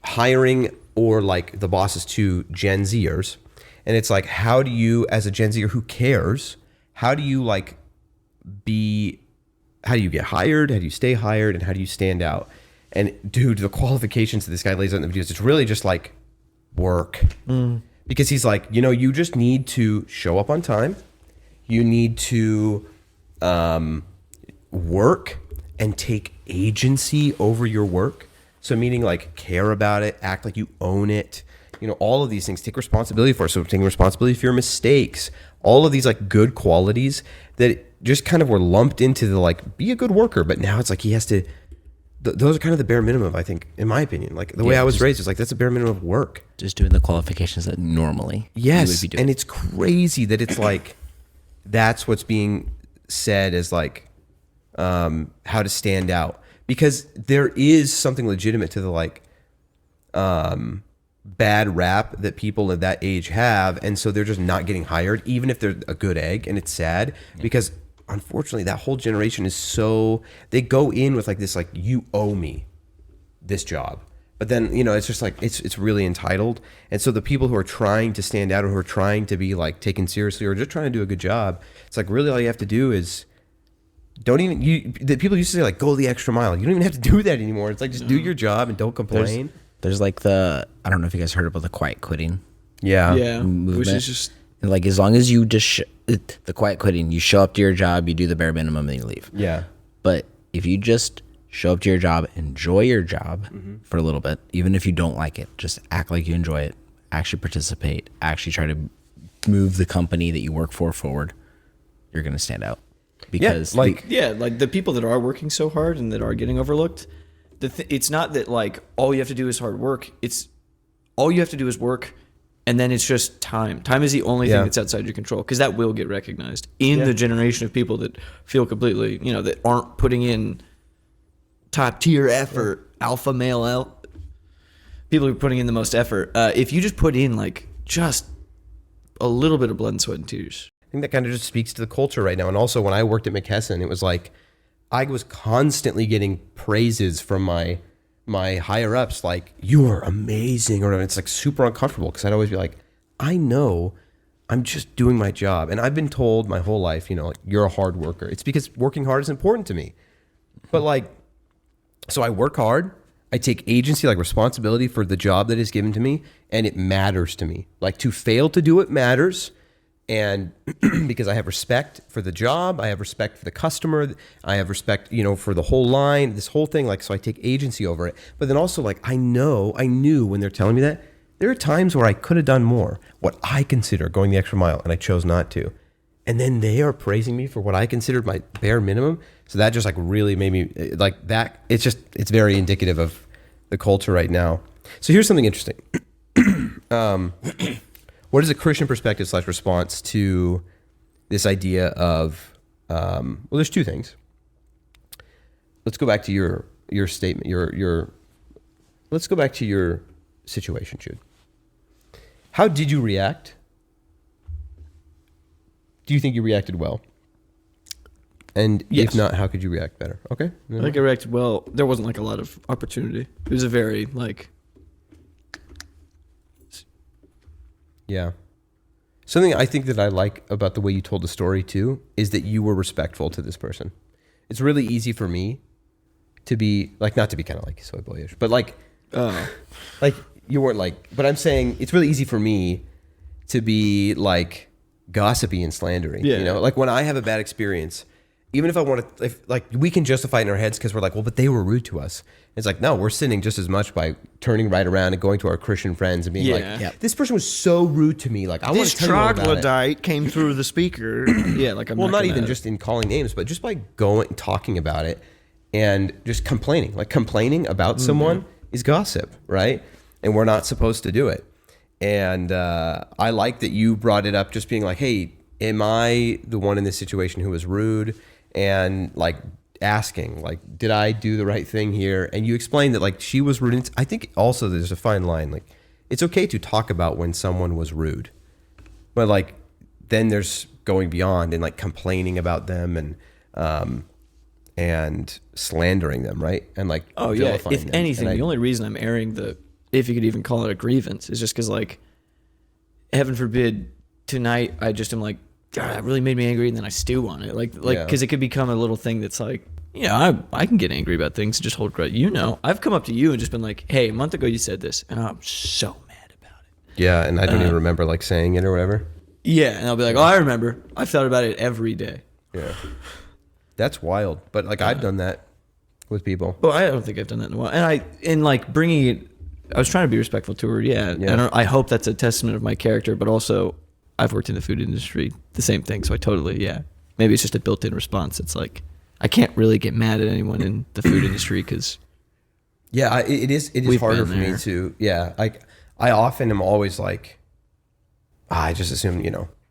hiring or like the bosses to Gen Zers, and it's like, how do you, as a Gen Zer who cares, how do you like how do you get hired? How do you stay hired? And how do you stand out? And dude, the qualifications that this guy lays out in the videos, it's really just like work. Because he's like, you just need to show up on time. You need to work and take agency over your work. So meaning like care about it, act like you own it. All of these things, take responsibility for it. So taking responsibility for your mistakes. All of these like good qualities that just kind of were lumped into the like, be a good worker. But now it's like he has to, those are kind of the bare minimum, I think, in my opinion. Like the way I was raised is like, that's a bare minimum of work. Just doing the qualifications that normally you would be doing. And it's crazy that it's like, that's what's being said as like how to stand out. Because there is something legitimate to the like bad rap that people of that age have. And so they're just not getting hired, even if they're a good egg. And it's sad because unfortunately that whole generation is they go in with like this, like, you owe me this job. But then, it's just like, it's really entitled. And so the people who are trying to stand out or who are trying to be like taken seriously or just trying to do a good job, it's like really all you have to do is the people used to say like, go the extra mile. You don't even have to do that anymore. It's like, just do your job and don't complain. There's like I don't know if you guys heard about the quiet quitting. Yeah. movement. Which is just And like, as long as you just the quiet quitting, you show up to your job, you do the bare minimum, and you leave. Yeah. But if you just show up to your job, enjoy your job for a little bit, even if you don't like it, just act like you enjoy it, actually participate, actually try to move the company that you work for forward, you're going to stand out. Because like the people that are working so hard and that are getting overlooked, it's not that like all you have to do is hard work. It's all you have to do is work, and then it's just time. Time is the only thing that's outside your control, because that will get recognized in the generation of people that feel completely, that aren't putting in top tier effort, alpha male people who are putting in the most effort. If you just put in like just a little bit of blood and sweat and tears. I think that kind of just speaks to the culture right now. And also when I worked at McKesson, it was like I was constantly getting praises from my higher ups, like, you are amazing, or whatever. It's like super uncomfortable because I'd always be like, I know I'm just doing my job. And I've been told my whole life, like, you're a hard worker. It's because working hard is important to me. But like, so I work hard. I take agency, like responsibility for the job that is given to me, and it matters to me. Like, to fail to do it matters. And because I have respect for the job, I have respect for the customer, I have respect, for the whole line, this whole thing, like, so I take agency over it. But then also, like, I knew when they're telling me that, there are times where I could have done more, what I consider going the extra mile, and I chose not to. And then they are praising me for what I considered my bare minimum. So that just, like, really made me, like, that, it's very indicative of the culture right now. So here's something interesting. What is a Christian perspective / response to this idea of, well, there's two things. Let's go back to your statement, let's go back to your situation, Jude. How did you react? Do you think you reacted well? And Yes. if not, how could you react better? Okay. I think I reacted well. There wasn't like a lot of opportunity. It was a very like. Yeah. Something I think that I like about the way you told the story too is that you were respectful to this person. It's really easy for me to be like, not to be kind of like soy boyish, but like you weren't like, but I'm saying it's really easy for me to be like gossipy and slandering, Yeah. like when I have a bad experience, even if I want to, like we can justify it in our heads because we're like, well, but they were rude to us. It's like, no, we're sinning just as much by turning right around and going to our Christian friends and being like, this person was so rude to me. Like, I want This to tell you all about it. troglodyte came through the speaker. Yeah, like I'm Well, not gonna- even just in calling names, but just by going and talking about it and just complaining. Like complaining about someone is gossip, right? And we're not supposed to do it. And I like that you brought it up, just being like, hey, am I the one in this situation who was rude? And like asking, like, did I do the right thing here? And you explained that like she was rude. I think also there's a fine line. Like it's okay to talk about when someone was rude, but like then there's going beyond and like complaining about them and slandering them, right? And like Oh yeah. vilifying If them. anything, And the only reason I'm airing the, if you could even call it a grievance, is just because like, heaven forbid, tonight I just am like, God, that really made me angry, and then I stew on it, like Yeah. because it could become a little thing that's like, I can get angry about things and just hold grudge. I've come up to you and just been like, hey, a month ago you said this, and I'm so mad about it. yeah, and I don't even remember like saying it or whatever. Yeah, and I'll be like, oh, I remember. I've thought about it every day. Yeah, that's wild. But like I've done that with people. Well, I don't think I've done that in a while. And like bringing it, I was trying to be respectful to her. Yeah. Yeah. I hope that's a testament of my character, but also I've worked in the food industry, the same thing. So I totally, maybe it's just a built-in response. It's like, I can't really get mad at anyone in the food industry because Yeah, it is We've harder been for me there. to, I often am always like, I just assume,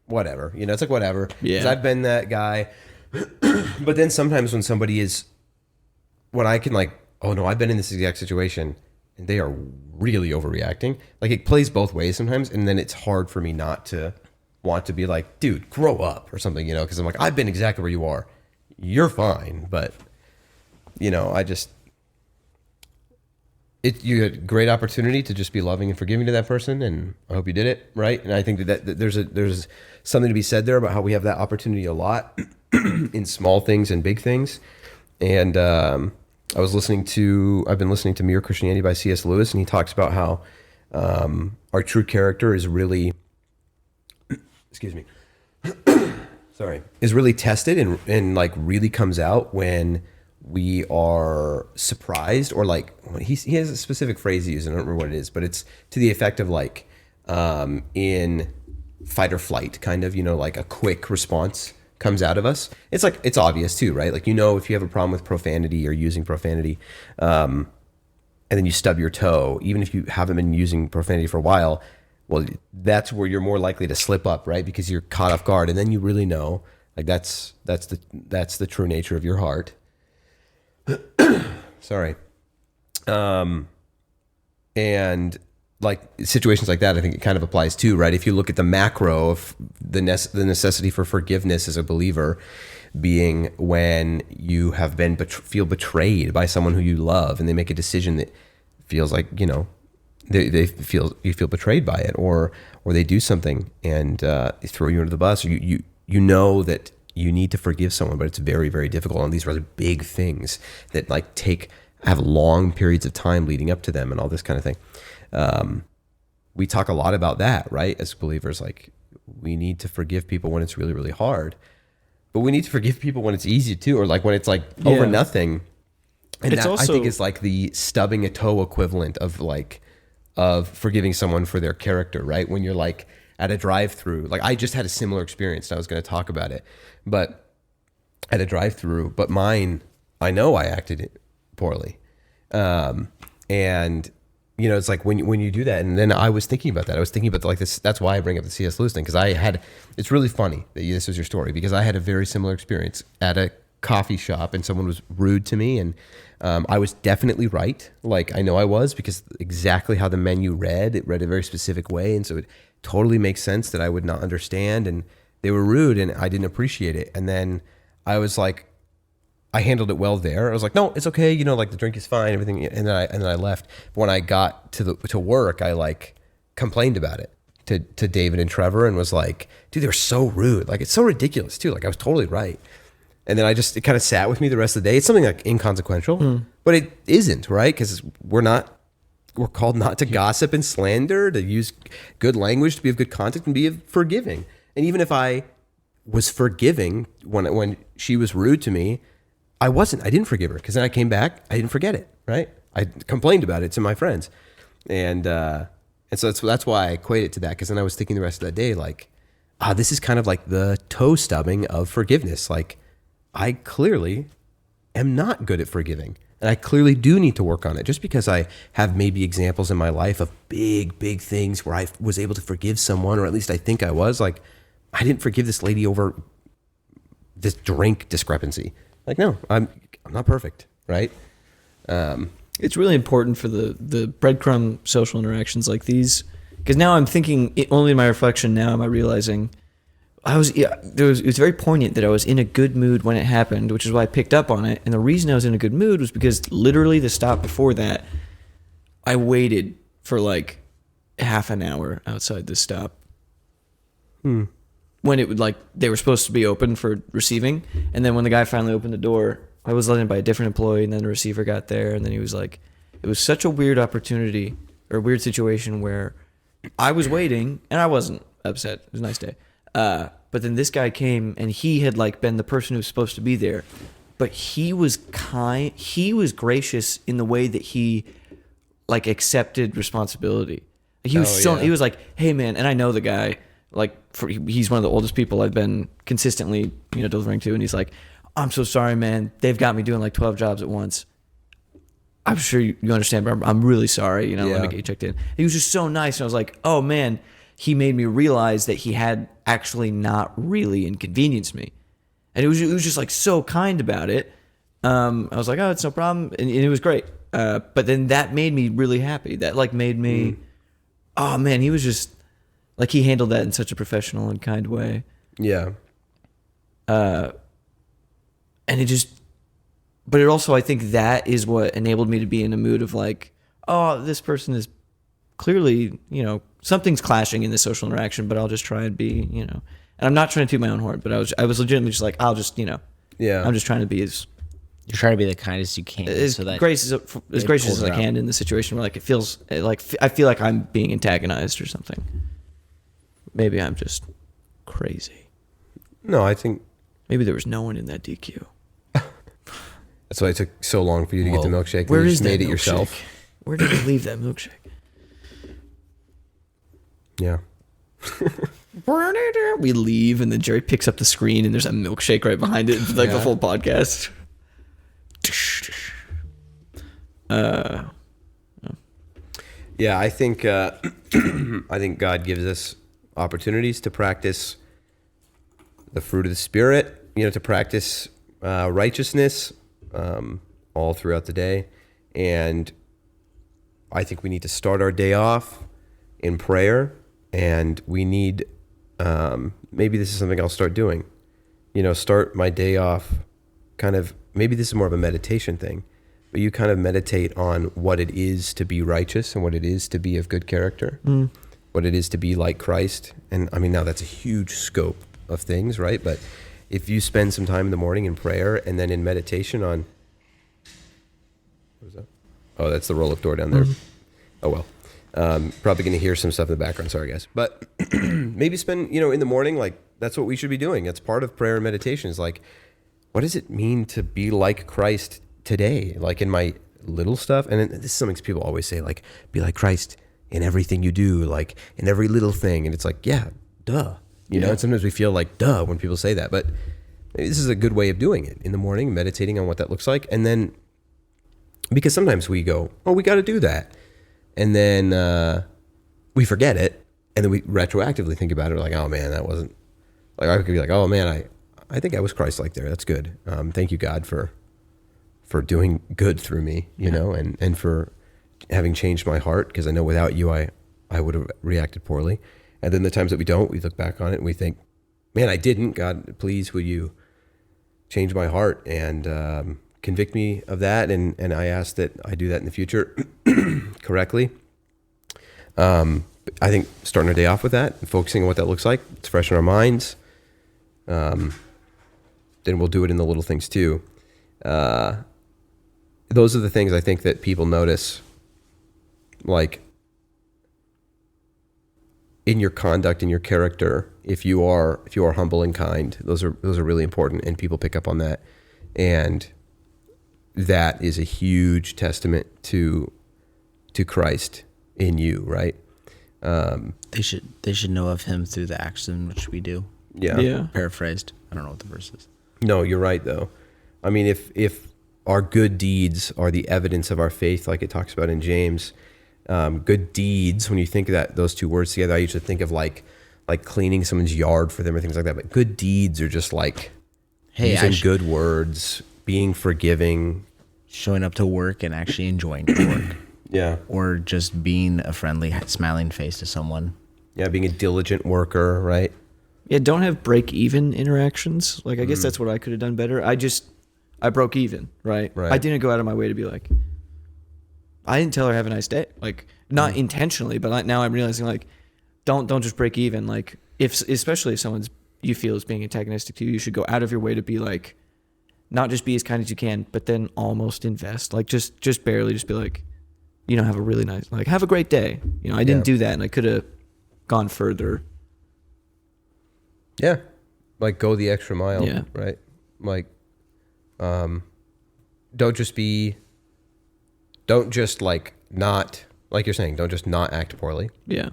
whatever, it's like whatever. 'Cause Yeah. I've been that guy. But then sometimes when somebody is, when I can like, oh no, I've been in this exact situation and they are really overreacting. Like it plays both ways sometimes. And then it's hard for me not to want to be like, dude, grow up or something, because I'm like, I've been exactly where you are. You're fine. But, I just, you had great opportunity to just be loving and forgiving to that person, and I hope you did it right. And I think that there's something to be said there about how we have that opportunity a lot in small things and big things. And I've been listening to Mere Christianity by C.S. Lewis, and he talks about how our true character is really, excuse me, sorry, is really tested and like really comes out when we are surprised, or like he has a specific phrase he uses, and I don't remember what it is, but it's to the effect of like in fight or flight, kind of, like a quick response comes out of us. It's like, it's obvious too, right? Like, if you have a problem with profanity or using profanity, and then you stub your toe, even if you haven't been using profanity for a while, well, that's where you're more likely to slip up, right? Because you're caught off guard, and then you really know, like that's the true nature of your heart. Sorry. And like situations like that, I think it kind of applies too, right? If you look at the macro of the necessity for forgiveness as a believer being when you have been feel betrayed by someone who you love, and they make a decision that feels like, you feel betrayed by it, or they do something and throw you under the bus, or you know that you need to forgive someone, but it's very, very difficult on these rather big things that like have long periods of time leading up to them and all this kind of thing. We talk a lot about that, right? As believers, like we need to forgive people when it's really, really hard. But we need to forgive people when it's easy too, or like when it's like over nothing. And It's that, also- I think, is like the stubbing a toe equivalent of forgiving someone for their character, right? When you're like at a drive-thru, like I just had a similar experience and I was going to talk about it, but at a drive-thru, but mine, I know I acted poorly. And you know, it's like when you do that, and then I was thinking about that. I was thinking about like this. That's why I bring up the C.S. Lewis thing, because it's really funny that this was your story, because I had a very similar experience at a coffee shop and someone was rude to me, and I was definitely right. Like I know I was, because exactly how the menu read, it read a very specific way, and so it totally makes sense that I would not understand, and they were rude and I didn't appreciate it. And then I was like, I handled it well there. I was like, no, it's okay. You know, like the drink is fine, everything. And then I left. But when I got to work, I like complained about it to David and Trevor and was like, dude, they were so rude. Like, it's so ridiculous too. Like I was totally right. And then it kind of sat with me the rest of the day. It's something like inconsequential, but it isn't, right? Because we're called not to gossip and slander, to use good language, to be of good conduct and be forgiving. And even if I was forgiving when she was rude to me, I didn't forgive her, because then I came back, I didn't forget it, right? I complained about it to my friends. And so that's why I equate it to that, because then I was thinking the rest of that day, like, this is kind of like the toe stubbing of forgiveness. Like, I clearly am not good at forgiving, and I clearly do need to work on it. Just because I have maybe examples in my life of big, big things where I was able to forgive someone, or at least I think I was, like, I didn't forgive this lady over this drink discrepancy. Like, no, I'm not perfect, right? It's really important for the breadcrumb social interactions like these, because now I'm thinking, only in my reflection now am I realizing it was very poignant that I was in a good mood when it happened, which is why I picked up on it. And the reason I was in a good mood was because literally the stop before that, I waited for like half an hour outside this stop. When it would, like, they were supposed to be open for receiving, and then when the guy finally opened the door, I was let in by a different employee, and then the receiver got there, and then he was like, it was such a weird opportunity, or weird situation where I was waiting and I wasn't upset. It was a nice day. But then this guy came, and he had like been the person who was supposed to be there, but he was kind, he was gracious in the way that he like accepted responsibility. He was he was like, hey man, and I know the guy, like, he's one of the oldest people I've been consistently, delivering to. And he's like, I'm so sorry, man. They've got me doing like 12 jobs at once. I'm sure you understand, but I'm really sorry. Let me get you checked in. He was just so nice. And I was like, oh man, he made me realize that he had actually not really inconvenienced me. And it was just like so kind about it. I was like, oh, it's no problem. And it was great. But then that made me really happy. That like made me, oh man, he was just, like, he handled that in such a professional and kind way. Yeah. And it just, but it also, I think that is what enabled me to be in a mood of like, oh, this person is clearly, something's clashing in this social interaction, but I'll just try and be, and I'm not trying to toot my own horn, but I was legitimately just like, I'll just, I'm just trying to be as, You're trying to be the kindest you can, so that gracious as I can in the situation where like it feels like I feel like I'm being antagonized or something. Maybe I'm just crazy. No, I think Maybe there was no one in that DQ. that's why it took so long for you to get the milkshake. Where you is just that made it milkshake? yourself. Where did you leave that milkshake? Yeah. We leave, and then Jerry picks up the screen, and there's a milkshake right behind it, like the full podcast. Yeah, I think I think God gives us opportunities to practice the fruit of the Spirit, to practice righteousness all throughout the day. And I think we need to start our day off in prayer, and we need, maybe this is something I'll start doing, start my day off kind of, maybe this is more of a meditation thing, but you kind of meditate on what it is to be righteous and what it is to be of good character, what it is to be like Christ. And I mean, now that's a huge scope of things, right? But if you spend some time in the morning in prayer and then in meditation on, what was that? Oh, that's the roll-up door down there. Oh, well. Probably going to hear some stuff in the background. Sorry, guys. But maybe spend, in the morning, like that's what we should be doing. That's part of prayer and meditation is like, what does it mean to be like Christ today? Like in my little stuff. And this is something people always say, like, be like Christ in everything you do, like in every little thing. And it's like, yeah, duh. You know, and sometimes we feel like duh when people say that, but this is a good way of doing it in the morning, meditating on what that looks like. And then, because sometimes we go, oh, we got to do that. And then we forget it. And then we retroactively think about it. Like, oh man, that wasn't, like, I could be like, oh man, I think I was Christ-like there. That's good. Thank you, God, for doing good through me, you know, and for having changed my heart. Because I know without you, I would have reacted poorly. And then the times that we don't, we look back on it and we think, man, I didn't. God, please, will you change my heart and convict me of that? And I ask that I do that in the future correctly. I think starting our day off with that and focusing on what that looks like, it's fresh in our minds. Then we'll do it in the little things too. Those are the things I think that people notice, like in your conduct, in your character. If you are humble and kind, those are really important, and people pick up on that. And that is a huge testament to Christ in you, right? They should know of him through the acts in which we do. Yeah. Paraphrased. I don't know what the verse is. No, you're right though. I mean, if our good deeds are the evidence of our faith, like it talks about in James, good deeds, when you think of those two words together, I usually think of like cleaning someone's yard for them or things like that. But good deeds are just like using good words, being forgiving, showing up to work and actually enjoying your work. Yeah. Or just being a friendly, smiling face to someone. Yeah, being a diligent worker, right? Yeah, don't have break-even interactions. Like, I guess that's what I could have done better. I broke even, right? Right. I didn't go out of my way to be like, I didn't tell her have a nice day. Like, not intentionally, but now I'm realizing, like, don't just break even. Like, especially if someone's you feel is being antagonistic to you, you should go out of your way to be like, not just be as kind as you can, but then almost invest. Like, just barely, just be like, have a really nice, like, have a great day. I didn't do that, and I could have gone further. Yeah. Like, go the extra mile, Yeah. right? Like, don't just like not, like you're saying, don't just not act poorly. Yeah.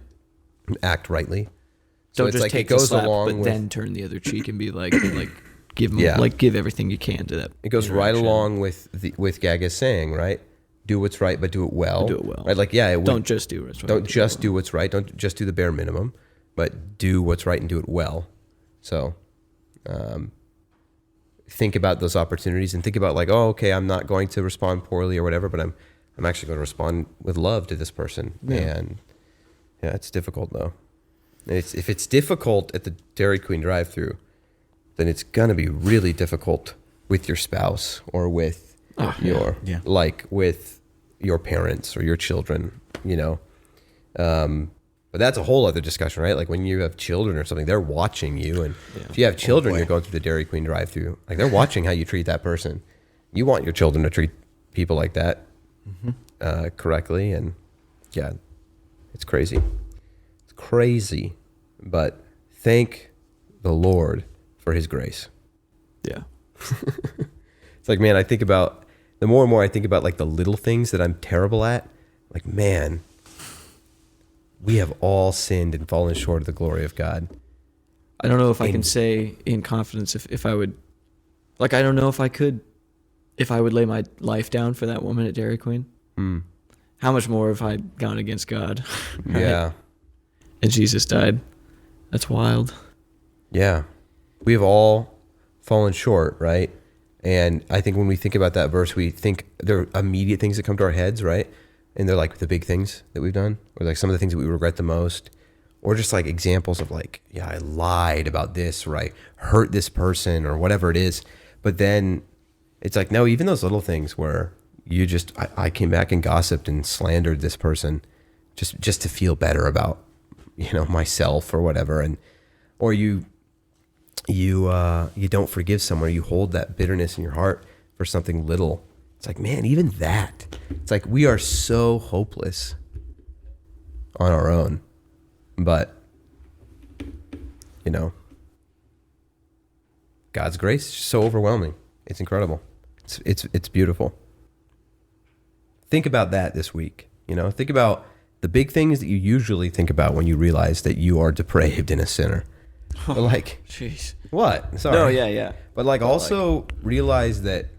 Act rightly. So Don't it's just like take it goes the slap, along but with, then turn the other cheek and be like give them, Yeah. give everything you can to that. it goes right interaction. along with Gaga's saying, right? Do what's right, but do it well. Do it well. Right? Like, yeah, Don't just do what's right. don't just do what's right. Don't just do the bare minimum, but do what's right and do it well. So, think about those opportunities and think about like, oh, okay, I'm not going to respond poorly or whatever, but I'm actually going to respond with love to this person. Yeah. And yeah, it's difficult though. And if it's difficult at the Dairy Queen drive-thru, then it's gonna be really difficult with your spouse or with with your parents or your children, But that's a whole other discussion, right? Like when you have children or something, they're watching you. And if you have children, you're going through the Dairy Queen drive-thru. Like they're watching how you treat that person. You want your children to treat people like that correctly. And yeah, it's crazy. It's crazy. But thank the Lord for his grace. Yeah. It's like, man, I think about, the more and more I think about like the little things that I'm terrible at, like, man, we have all sinned and fallen short of the glory of God. I don't know if I can say in confidence if I would, like, I don't know if I would lay my life down for that woman at Dairy Queen. How much more have I gone against God? Right? Yeah. And Jesus died. That's wild. Yeah. We have all fallen short, right? And I think when we think about that verse, we think there are immediate things that come to our heads, right? And they're like the big things that we've done, or like some of the things that we regret the most, or just like examples of like, yeah, I lied about this, or I hurt this person, or whatever it is. But then it's like, no, even those little things where you just, I came back and gossiped and slandered this person just to feel better about, myself or whatever. And, or you don't forgive someone, you hold that bitterness in your heart for something little. It's like, man, even that. It's like we are so hopeless on our own. But you know, God's grace is so overwhelming. It's incredible. It's beautiful. Think about that this week. You know, think about the big things that you usually think about when you realize that you are depraved and a sinner. But like, Jeez. what? Sorry. No, yeah. But like, also realize that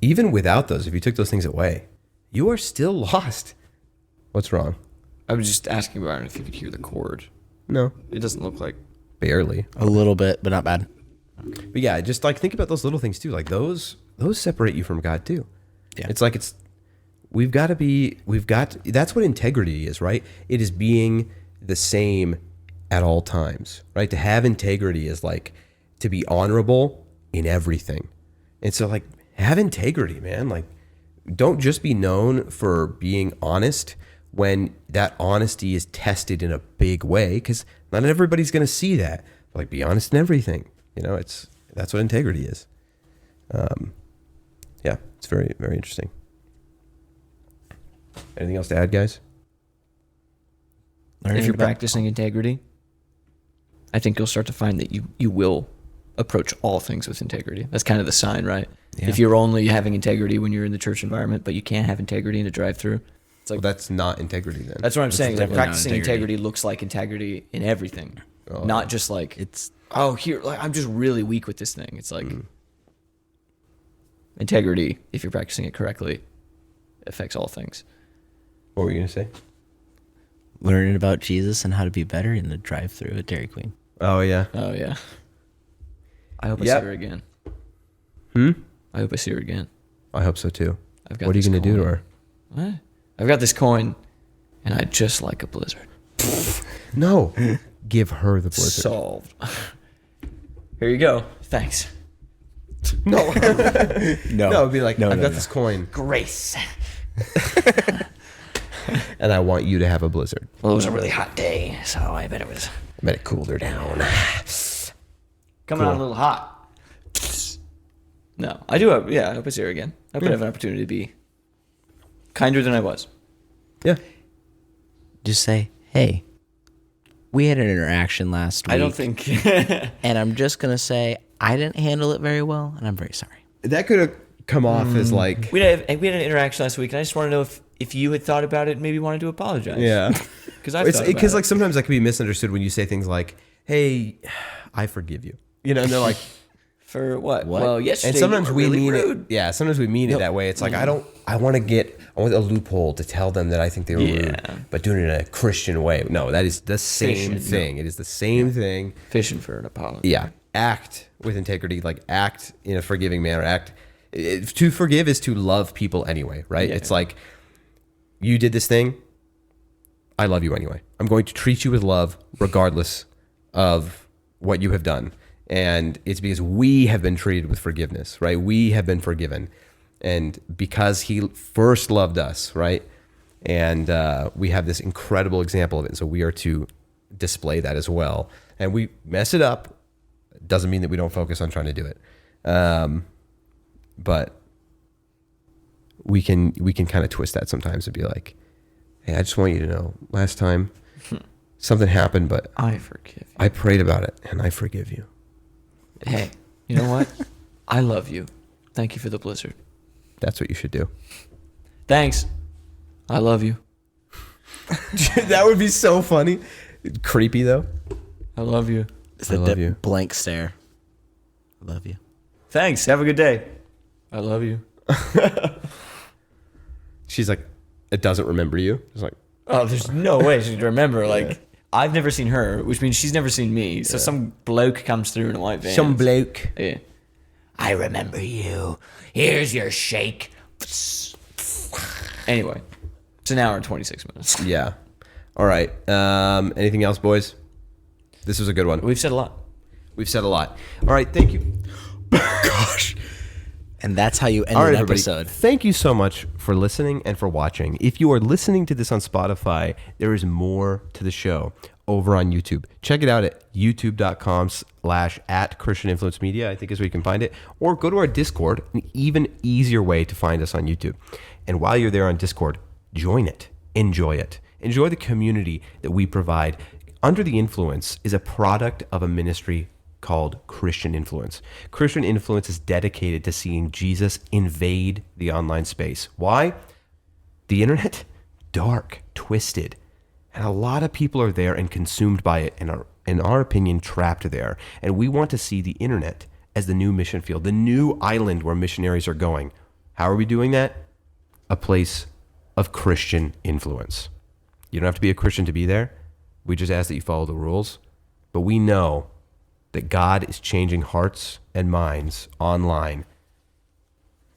even without those, if you took those things away, you are still lost. What's wrong? I was just asking Byron if you could hear the chord. No, It doesn't look like. barely. A little bit, but not bad. But yeah, just like think about those little things too. Like those separate you from God too. Yeah. It's like that's what integrity is, right? It is being the same at all times, right? To have integrity is like to be honorable in everything. And so like have integrity, man. Like don't just be known for being honest when that honesty is tested in a big way, because not everybody's going to see that. But like be honest in everything. You know, that's what integrity is. Yeah, it's very, very interesting. Anything else to add, guys? If you're practicing integrity, I think you'll start to find that you will approach all things with integrity. That's kind of the sign, right? Yeah. If you're only having integrity when you're in the church environment, but you can't have integrity in a drive-through, it's like Well, that's not integrity then. that's what I'm saying. Like definitely not practicing integrity looks like integrity in everything, not just like It's here. Like I'm just really weak with this thing. It's like integrity, if you're practicing it correctly, affects all things. What were you going to say? learning about Jesus and how to be better in the drive-thru at Dairy Queen. Oh, yeah. Oh yeah. I hope I Yep. see her again. Hmm? I hope I see her again. I hope so, too. I've got What are you this going to do to coin. her? What? I've got this coin, and I'd just like a blizzard. No. Give her the blizzard. Solved. Here you go. Thanks. No. No. No, it'd be like, No, I've no, got no. this coin, Grace. and I want you to have a blizzard. Well, it was a really hot day, so I bet it was I bet it cooled her down. coming on a little hot. No, I do hope, I hope I see her again. I hope I have an opportunity to be kinder than I was. Yeah. Just say, hey, we had an interaction last week. I don't think... And I'm just going to say, I didn't handle it very well, and I'm very sorry. That could have come off as like, we had an interaction last week, and I just want to know if you had thought about it and maybe wanted to apologize. yeah. Because I've thought about Because it. like sometimes that can be misunderstood when you say things like, hey, I forgive you. You know, and they're like, For what? What? Well, yesterday and sometimes you were we really mean rude. it. Yeah, sometimes we mean it that way. It's like I want a loophole to tell them that I think they were rude, but doing it in a Christian way. No, that is the same Fishing, thing. It is the same thing. Fishing for an apology. Yeah, act with integrity, like act in a forgiving manner. To forgive is to love people anyway, right? Yeah. It's like you did this thing. I love you anyway. I'm going to treat you with love regardless of what you have done. And it's because we have been treated with forgiveness, right? We have been forgiven. And because he first loved us, right? And we have this incredible example of it. And so we are to display that as well. And we mess it up. Doesn't mean that we don't focus on trying to do it. But we can kind of twist that sometimes and be like, hey, I just want you to know, last time something happened, but I forgive you. I prayed about it and I forgive you. Hey, you know what? I love you. Thank you for the blizzard. That's what you should do. Thanks. I love you. That would be so funny. Creepy though. I love you. It's I a love you. blank stare. I love you. Thanks. Have a good day. I love you. She's like, it doesn't remember you. It's like, Oh, there's no way she'd remember. Like, I've never seen her, which means she's never seen me. So some bloke comes through in a white van. some bloke. Yeah. I remember you. Here's your shake. Anyway, it's an hour and 26 minutes. Yeah. All right. Anything else, boys? This was a good one. We've said a lot. We've said a lot. All right. Thank you. Gosh. And that's how you end All right, an everybody. episode. Thank you so much for listening and for watching. If you are listening to this on Spotify, there is more to the show over on YouTube. Check it out at youtube.com/@ChristianInfluenceMedia, I think is where you can find it. Or go to our Discord, an even easier way to find us on YouTube. And while you're there on Discord, join it. Enjoy it. Enjoy the community that we provide Under the Influence is a product of a ministry called Christian Influence. Christian Influence is dedicated to seeing Jesus invade the online space. Why? The internet, dark, twisted, and a lot of people are there and consumed by it and are, in our opinion, trapped there. And we want to see the internet as the new mission field, the new island where missionaries are going. How are we doing that? A place of Christian influence. You don't have to be a Christian to be there. We just ask that you follow the rules. But we know that God is changing hearts and minds online,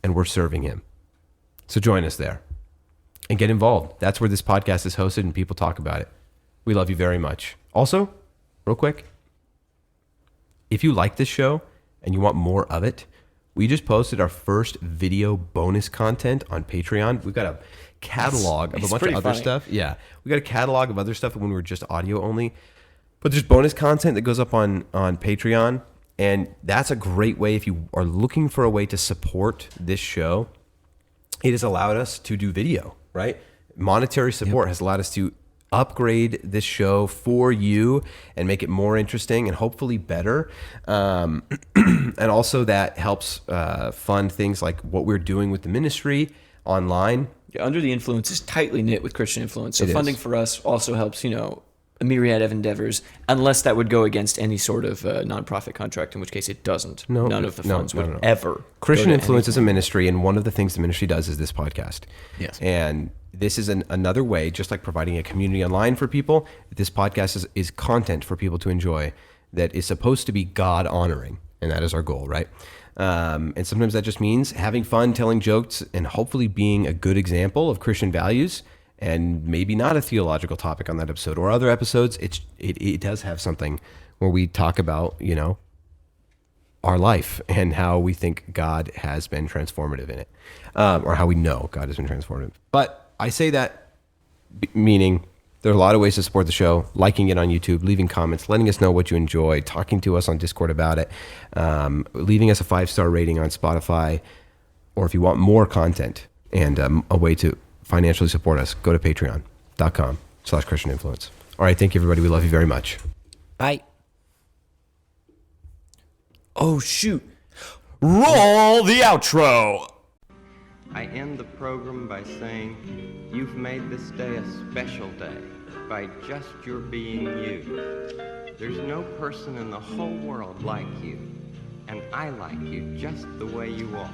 and we're serving him. So join us there and get involved. That's where this podcast is hosted and people talk about it. We love you very much. Also, real quick, if you like this show and you want more of it, we just posted our first video bonus content on Patreon. We've got a catalog of a bunch of other stuff. Yeah. We got a catalog of other stuff when we were just audio only. But there's bonus content that goes up on Patreon. And that's a great way if you are looking for a way to support this show. It has allowed us to do video, right? Monetary support has allowed us to upgrade this show for you and make it more interesting and hopefully better. And also that helps fund things like what we're doing with the ministry online. Yeah, Under the Influence is tightly knit with Christian Influence. So funding for us also helps, a myriad of endeavors, unless that would go against any sort of nonprofit contract, in which case it doesn't. None of the funds would ever. Christian Influence is a ministry, and one of the things the ministry does is this podcast. Yes. And this is another way, just like providing a community online for people, this podcast is content for people to enjoy that is supposed to be God-honoring, and that is our goal, right? And sometimes that just means having fun, telling jokes, and hopefully being a good example of Christian values, and maybe not a theological topic on that episode or other episodes. It does have something where we talk about, our life and how we think God has been transformative in it, or how we know God has been transformative. But I say that meaning there are a lot of ways to support the show: liking it on YouTube, leaving comments, letting us know what you enjoy, talking to us on Discord about it, leaving us a 5-star rating on Spotify, or if you want more content and a way to financially support us, go to patreon.com/Christian Influence. All right. Thank you, everybody. We love you very much. Bye. Oh, shoot. Roll the outro. I end the program by saying, you've made this day a special day by just your being you. There's no person in the whole world like you, and I like you just the way you are.